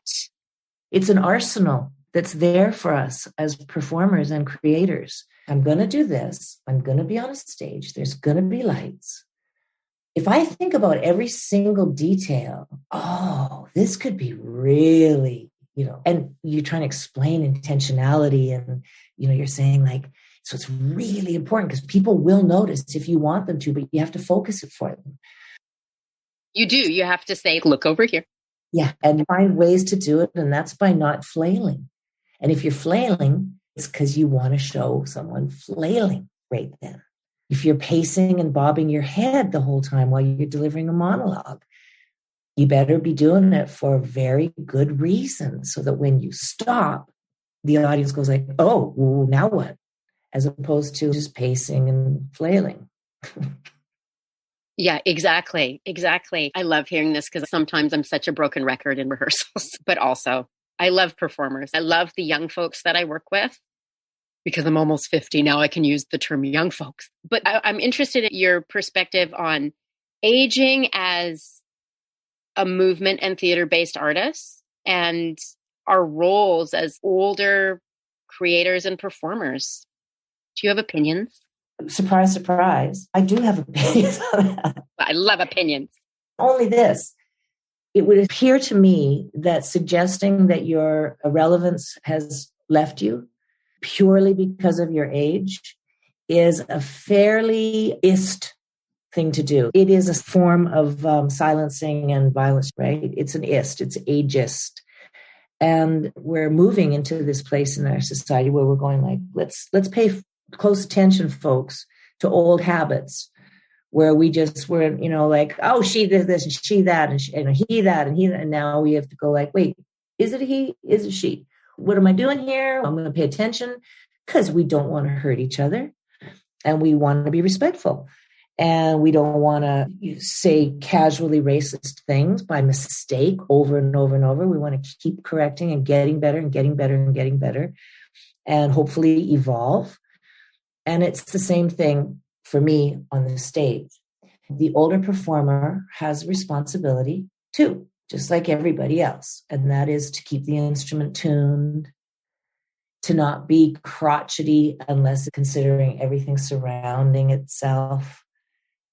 It's an arsenal that's there for us as performers and creators. I'm going to do this. I'm going to be on a stage. There's going to be lights. If I think about every single detail, this could be really, and you're trying to explain intentionality and, you're saying like, so it's really important because people will notice if you want them to, but you have to focus it for them. You do. You have to say, look over here. Yeah. And find ways to do it. And that's by not flailing. And if you're flailing, it's because you want to show someone flailing right then. If you're pacing and bobbing your head the whole time while you're delivering a monologue, you better be doing it for a very good reason so that when you stop, the audience goes like, oh, well, now what? As opposed to just pacing and flailing. Yeah, exactly. Exactly. I love hearing this because sometimes I'm such a broken record in rehearsals, but also I love performers. I love the young folks that I work with. Because I'm almost 50 now, I can use the term young folks. But I'm interested in your perspective on aging as a movement and theater-based artists and our roles as older creators and performers. Do you have opinions? Surprise, surprise. I do have opinions on that. I love opinions. Only this. It would appear to me that suggesting that your irrelevance has left you purely because of your age is a fairly ist thing to do. It is a form of silencing and violence, right? It's an ist, it's ageist. And we're moving into this place in our society where we're going like, let's pay close attention, folks, to old habits where we just were, like, oh, she did this and she that and he that and he that. And now we have to go like, wait, is it he? Is it she? What am I doing here? I'm going to pay attention because we don't want to hurt each other and we want to be respectful. And we don't want to say casually racist things by mistake over and over and over. We want to keep correcting and getting better and getting better and getting better and hopefully evolve. And it's the same thing for me on the stage. The older performer has a responsibility too, just like everybody else. And that is to keep the instrument tuned, to not be crotchety unless considering everything surrounding itself.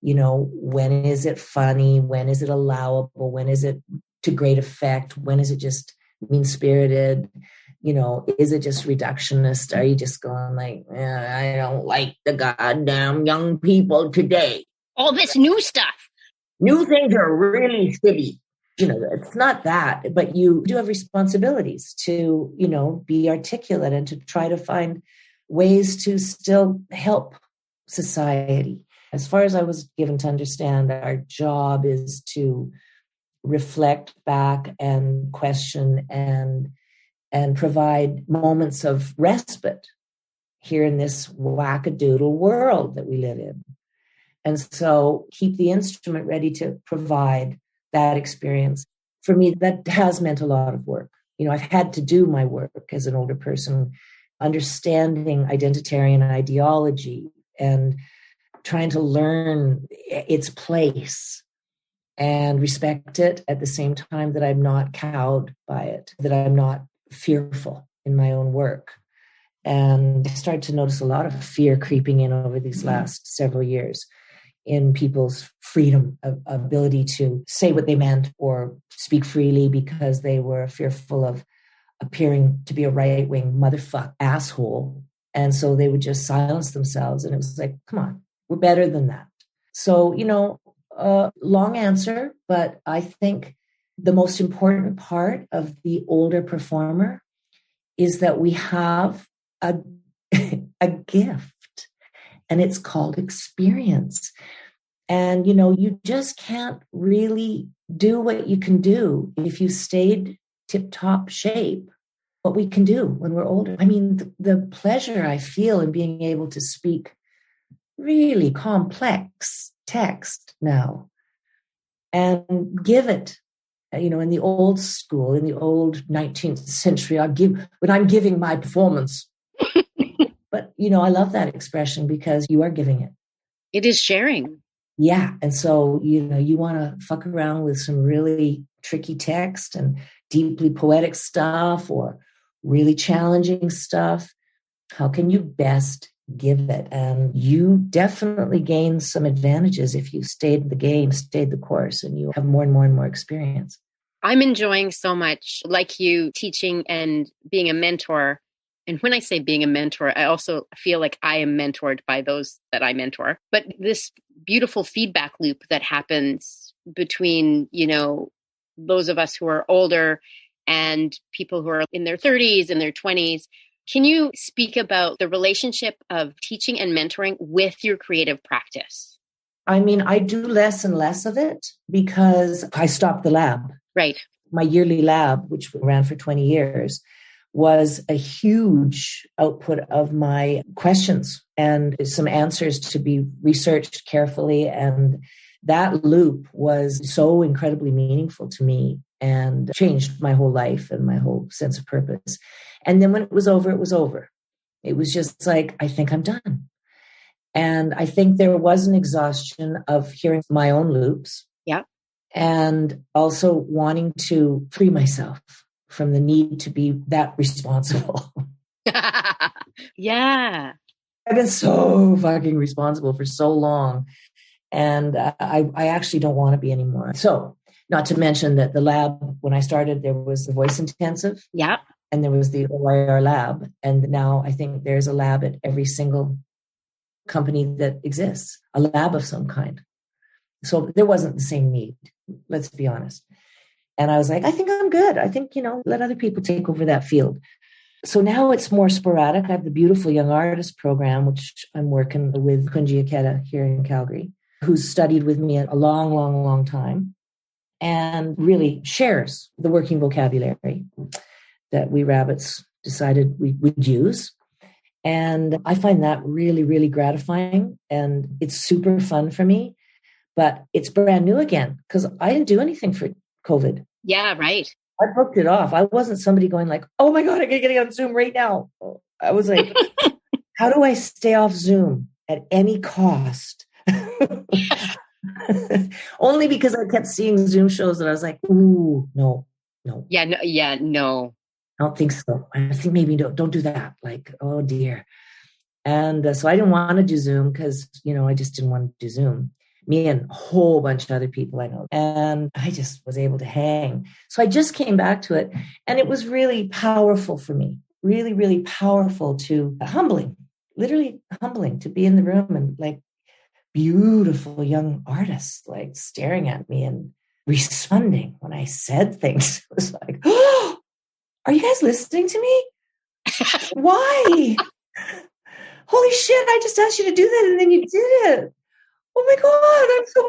When is it funny? When is it allowable? When is it to great effect? When is it just mean-spirited? Is it just reductionist? Are you just going like, I don't like the goddamn young people today. All this new stuff. New things are really silly. It's not that, but you do have responsibilities to, be articulate and to try to find ways to still help society. As far as I was given to understand, our job is to reflect back and question and provide moments of respite here in this wackadoodle world that we live in. And so keep the instrument ready to provide that experience. For me, that has meant a lot of work. I've had to do my work as an older person, understanding identitarian ideology and trying to learn its place and respect it at the same time that I'm not cowed by it, that I'm not fearful in my own work. And I started to notice a lot of fear creeping in over these last several years in people's freedom, ability to say what they meant or speak freely because they were fearful of appearing to be a right-wing motherfucker asshole And so they would just silence themselves. And it was like, come on, we're better than that. So, long answer, but I think the most important part of the older performer is that we have a gift, and it's called experience. And, you just can't really do what you can do if you stayed tip-top shape, what we can do when we're older. I mean, the pleasure I feel in being able to speak really complex text now and give it, in the old school, in the old 19th century, when I'm giving my performance. But, I love that expression because you are giving it. It is sharing. Yeah. And so, you want to fuck around with some really tricky text and deeply poetic stuff or really challenging stuff. How can you best give it? And you definitely gain some advantages if you stayed the game, stayed the course, and you have more and more and more experience. I'm enjoying so much, like you, teaching and being a mentor. And when I say being a mentor, I also feel like I am mentored by those that I mentor. But this beautiful feedback loop that happens between, those of us who are older and people who are in their 30s and their 20s. Can you speak about the relationship of teaching and mentoring with your creative practice? I mean, I do less and less of it because I stopped the lab. Right. My yearly lab, which ran for 20 years, was a huge output of my questions and some answers to be researched carefully. And that loop was so incredibly meaningful to me and changed my whole life and my whole sense of purpose. And then when it was over, it was over. It was just like, I think I'm done. And I think there was an exhaustion of hearing my own loops. Yeah. And also wanting to free myself from the need to be that responsible. Yeah. I've been so fucking responsible for so long. And I actually don't want to be anymore. So not to mention that the lab, when I started, there was the voice intensive. Yeah. And there was the OIR lab. And now I think there's a lab at every single company that exists, a lab of some kind. So there wasn't the same need, let's be honest. And I was like, I think I'm good. I think, let other people take over that field. So now it's more sporadic. I have the Beautiful Young Artist program, which I'm working with Kunji Ikeda here in Calgary, who's studied with me a long, long, long time and really shares the working vocabulary that we rabbits decided we would use. And I find that really, really gratifying. And it's super fun for me. But it's brand new again because I didn't do anything for COVID. Yeah, right. I booked it off. I wasn't somebody going like, oh my God, I gotta get on Zoom right now. I was like, how do I stay off Zoom at any cost? Only because I kept seeing Zoom shows that I was like, ooh, no. Yeah, no. I don't think so. I think maybe don't do that. Like, oh dear. And so I didn't want to do Zoom because, I just didn't want to do Zoom. Me and a whole bunch of other people I know. And I just was able to hang. So I just came back to it. And it was really powerful for me. Really, really powerful literally humbling to be in the room and like beautiful young artists like staring at me and responding when I said things. It was like, oh, are you guys listening to me? Why? Holy shit, I just asked you to do that and then you did it. Oh my God, I'm so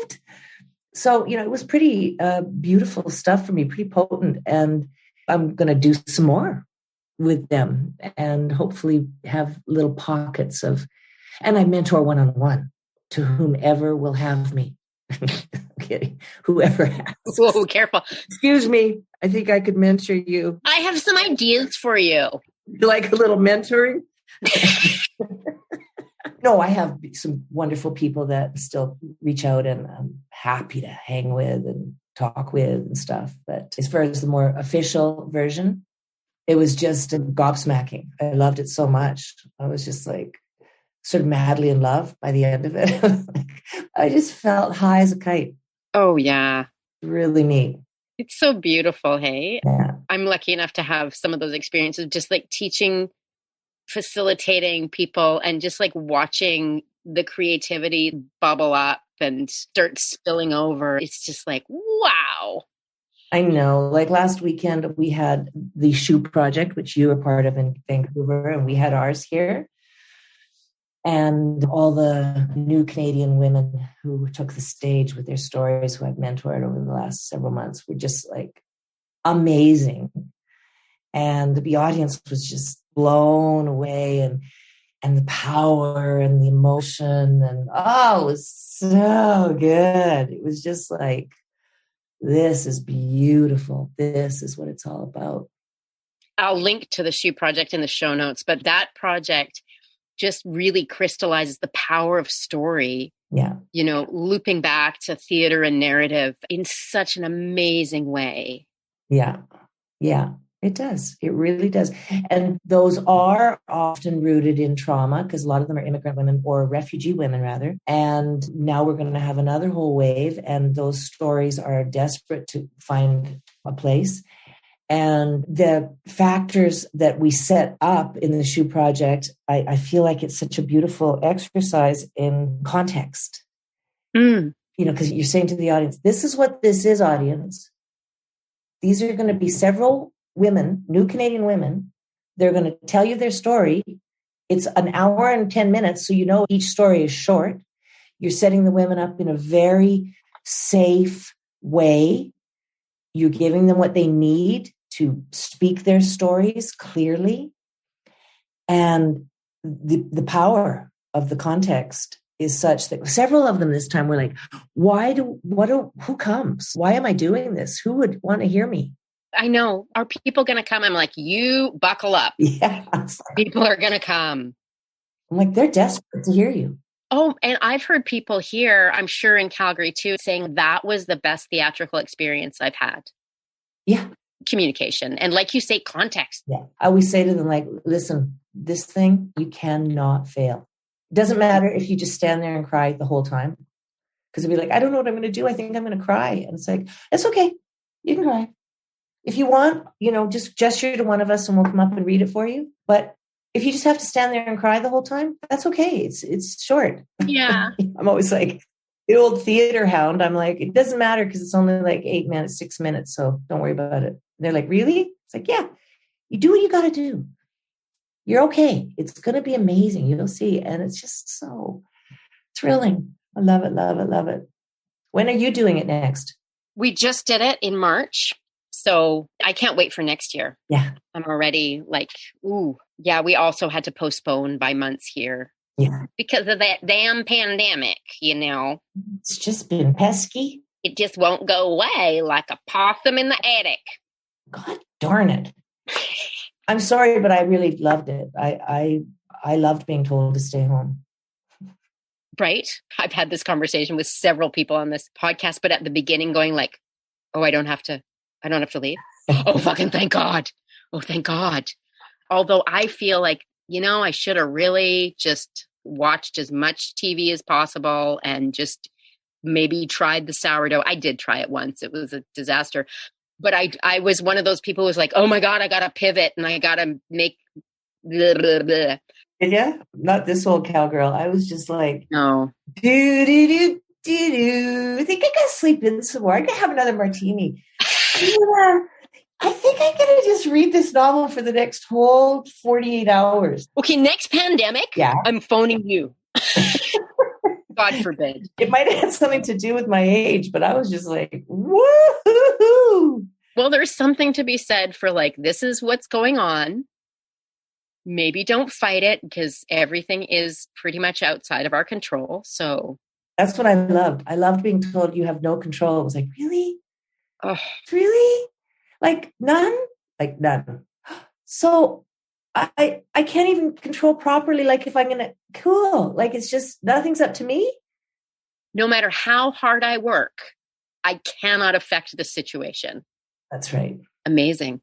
moved. So, it was pretty beautiful stuff for me, pretty potent. And I'm going to do some more with them and hopefully have little pockets of, and I mentor one-on-one to whomever will have me. I'm kidding. Whoever has. Whoa, careful. Excuse me. I think I could mentor you. I have some ideas for you. You like a little mentoring? No, I have some wonderful people that still reach out and I'm happy to hang with and talk with and stuff. But as far as the more official version, it was just gobsmacking. I loved it so much. I was just like sort of madly in love by the end of it. I just felt high as a kite. Oh, yeah. Really neat. It's so beautiful, hey? Yeah. I'm lucky enough to have some of those experiences, just like teaching facilitating people and just like watching the creativity bubble up and start spilling over. It's just like, wow. I know. Like last weekend, we had the Shoe Project, which you were part of in Vancouver, and we had ours here. And all the new Canadian women who took the stage with their stories, who I've mentored over the last several months, were just like amazing. And the audience was just blown away, and the power and the emotion, and it was so good. It was just like, this is beautiful. This is what it's all about. I'll link to the Shoe Project in the show notes, but that project just really crystallizes the power of story. Yeah. You know, looping back to theater and narrative in such an amazing way. Yeah. Yeah. It does. It really does. And those are often rooted in trauma, because a lot of them are immigrant women or refugee women, rather. And now we're going to have another whole wave. And those stories are desperate to find a place. And the factors that we set up in the Shoe Project, I feel like it's such a beautiful exercise in context. You know, because you're saying to the audience, this is what this is, audience. These are going to be several women, new Canadian women. They're going to tell you their story. It's an hour and 10 minutes. So, you know, each story is short. You're setting the women up in a very safe way. You're giving them what they need to speak their stories clearly. And the power of the context is such that several of them this time were like, who comes? Why am I doing this? Who would want to hear me? I know. Are people going to come? I'm like, you buckle up. Yeah. People are going to come. I'm like, they're desperate to hear you. Oh, and I've heard people here, I'm sure in Calgary too, saying that was the best theatrical experience I've had. Yeah. Communication. And like you say, context. Yeah. I always say to them, like, listen, this thing, you cannot fail. It doesn't matter if you just stand there and cry the whole time. Because they'll be like, I don't know what I'm going to do. I think I'm going to cry. And it's like, it's okay. You can cry. If you want, you know, just gesture to one of us and we'll come up and read it for you. But if you just have to stand there and cry the whole time, that's okay. It's short. Yeah. I'm always like the old theater hound. I'm like, it doesn't matter because it's only like 8 minutes, 6 minutes. So don't worry about it. And they're like, really? It's like, yeah, you do what you got to do. You're okay. It's going to be amazing. You'll see. And it's just so thrilling. I love it, love it, love it. When are you doing it next? We just did it in March. So I can't wait for next year. Yeah. I'm already like, ooh, yeah, we also had to postpone by months here. Yeah. Because of that damn pandemic, you know. It's just been pesky. It just won't go away like a possum in the attic. God darn it. I'm sorry, but I really loved it. I loved being told to stay home. Right? I've had this conversation with several people on this podcast, but at the beginning going like, oh, I don't have to leave. Oh, fucking thank God. Oh, thank God. Although I feel like, you know, I should have really just watched as much TV as possible and just maybe tried the sourdough. I did try it once. It was a disaster. But I was one of those people who was like, oh my God, I got to pivot and I got to make blah, blah, blah. Yeah, not this old cowgirl. I was just like, no. Do, do, do, do, do. I think I got to sleep in some more. I got to have another martini. Yeah, I think I'm going to just read this novel for the next whole 48 hours. Okay, next pandemic, yeah. I'm phoning you. God forbid. It might have had something to do with my age, but I was just like, woo-hoo-hoo. Well, there's something to be said for like, this is what's going on. Maybe don't fight it because everything is pretty much outside of our control. So that's what I loved. I loved being told you have no control. It was like, really? Oh. Really? Like none? Like none. So I can't even control properly. Like if I'm going to, cool. Like it's just, nothing's up to me. No matter how hard I work, I cannot affect the situation. That's right. Amazing.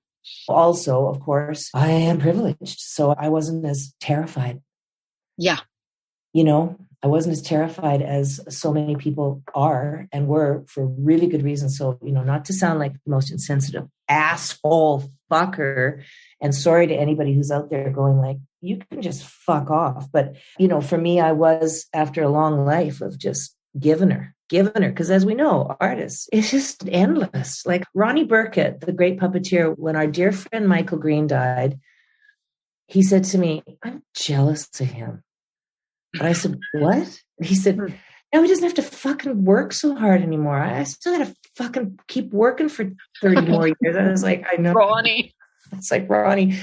Also, of course, I am privileged. So I wasn't as terrified. Yeah. You know, I wasn't as terrified as so many people are and were for really good reasons. So, you know, not to sound like the most insensitive asshole fucker. And sorry to anybody who's out there going like, you can just fuck off. But, for me, I was, after a long life of just giving her. Because as we know, artists, it's just endless. Like Ronnie Burkett, the great puppeteer, when our dear friend Michael Green died, he said to me, I'm jealous of him. And I said, what? And he said, no, he doesn't have to fucking work so hard anymore. I still got to fucking keep working for 30 more years. I was like, I know. Ronnie. It's like, Ronnie,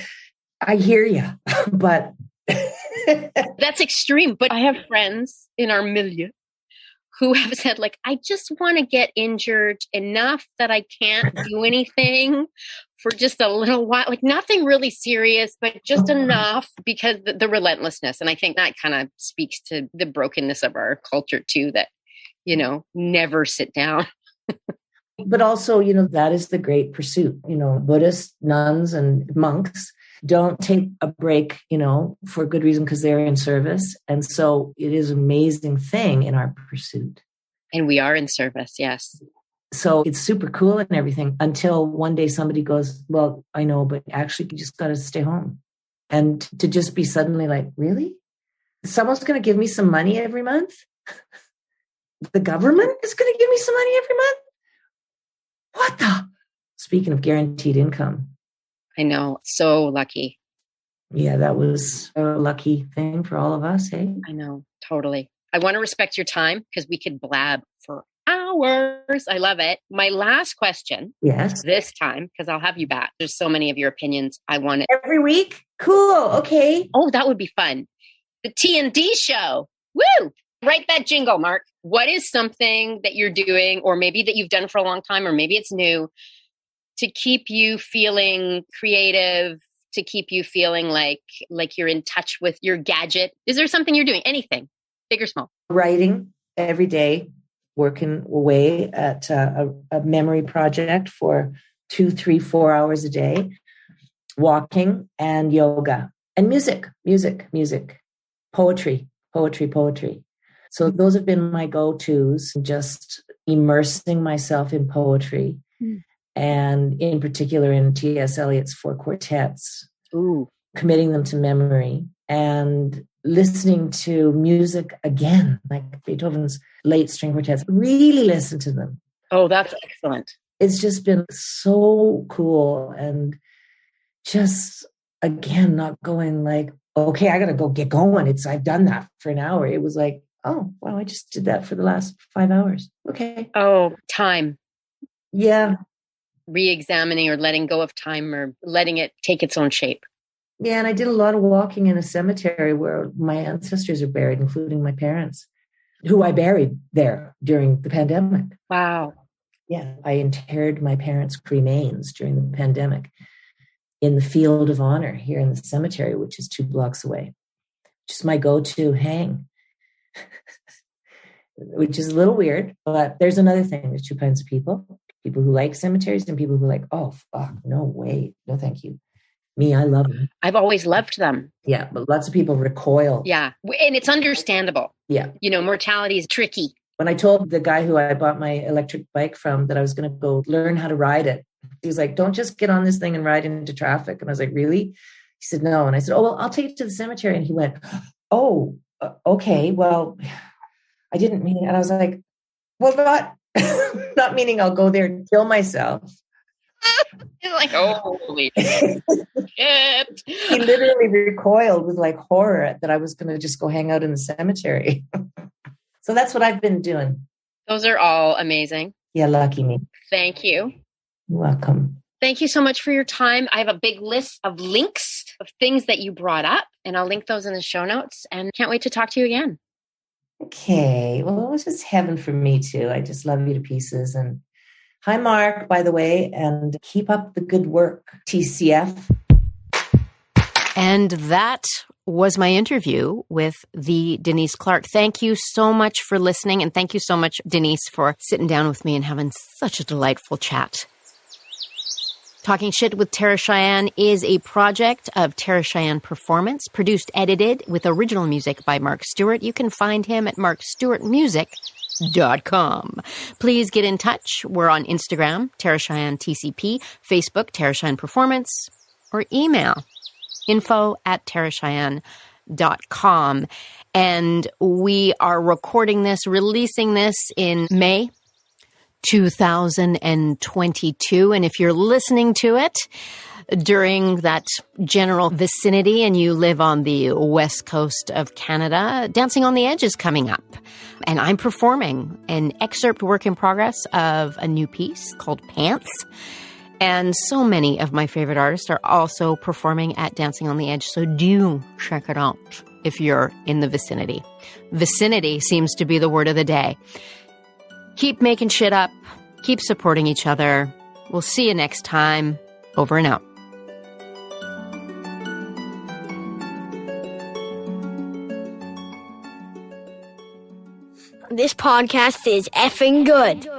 I hear you, but. That's extreme. But I have friends in our milieu who have said, like, I just want to get injured enough that I can't do anything for just a little while, like nothing really serious, but just enough, because the relentlessness. And I think that kind of speaks to the brokenness of our culture too, that, never sit down. But also, that is the great pursuit. Buddhist nuns and monks don't take a break, for good reason, because they're in service. And so it is an amazing thing in our pursuit. And we are in service, yes. So it's super cool and everything until one day somebody goes, well, I know, but actually you just got to stay home. And to just be suddenly like, really? Someone's going to give me some money every month? The government is going to give me some money every month? What the? Speaking of guaranteed income. I know. So lucky. Yeah, that was a lucky thing for all of us, hey? I know. Totally. I want to respect your time because we could blab for hours. I love it. My last question. Yes. This time, because I'll have you back. There's so many of your opinions. I want it. Every week? Cool. Okay. Oh, that would be fun. The T&D show. Woo! Write that jingle, Mark. What is something that you're doing, or maybe that you've done for a long time, or maybe it's new, to keep you feeling creative, to keep you feeling like you're in touch with your gadget? Is there something you're doing? Anything, big or small? Writing every day, working away at a memory project for 2, 3, 4 hours a day, walking and yoga and music, poetry. So those have been my go-tos, just immersing myself in poetry. And in particular in T.S. Eliot's 4 quartets, committing them to memory and listening to music again, like Beethoven's late string quartets, really listen to them. Oh, that's excellent. It's just been so cool. And just, again, not going like, okay, I got to go get going. I've done that for an hour. It was like, oh, wow, I just did that for the last 5 hours. Okay. Oh, time. Yeah. Re-examining or letting go of time, or letting it take its own shape. Yeah, and I did a lot of walking in a cemetery where my ancestors are buried, including my parents, who I buried there during the pandemic. Wow. Yeah, I interred my parents' cremains during the pandemic in the Field of Honor here in the cemetery, which is 2 blocks away. Just my go-to hang, which is a little weird, but there's another thing. There's 2 kinds of people who like cemeteries and people who are like, oh, fuck, no way. No, thank you. Me, I love them. I've always loved them. Yeah, but lots of people recoil. Yeah, and it's understandable. Yeah. Mortality is tricky. When I told the guy who I bought my electric bike from that I was going to go learn how to ride it, he was like, don't just get on this thing and ride into traffic. And I was like, really? He said, no. And I said, oh, well, I'll take you to the cemetery. And he went, oh, okay, well, I didn't mean it. And I was like, well, not meaning I'll go there and kill myself. It's like, oh, holy shit. He literally recoiled with like horror that I was going to just go hang out in the cemetery. So that's what I've been doing. Those are all amazing. Yeah, lucky me. Thank you. You're welcome. Thank you so much for your time. I have a big list of links of things that you brought up, and I'll link those in the show notes, and can't wait to talk to you again. Okay. Well, it was just heaven for me too. I just love you to pieces. And hi, Mark, by the way, and keep up the good work, TCF. And that was my interview with the Denise Clarke. Thank you so much for listening. And thank you so much, Denise, for sitting down with me and having such a delightful chat. Talking Shit with Tara Cheyenne is a project of Tara Cheyenne Performance, produced, edited with original music by Mark Stewart. You can find him at markstewartmusic.com. Please get in touch. We're on Instagram, Tara Cheyenne TCP, Facebook, Tara Cheyenne Performance, or email info@taracheyenne.com. And we are recording this, releasing this in May 2022. And if you're listening to it during that general vicinity and you live on the west coast of Canada, Dancing on the Edge is coming up. And I'm performing an excerpt work in progress of a new piece called Pants. And so many of my favorite artists are also performing at Dancing on the Edge. So do check it out if you're in the vicinity. Vicinity seems to be the word of the day. Keep making shit up. Keep supporting each other. We'll see you next time. Over and out. This podcast is effing good.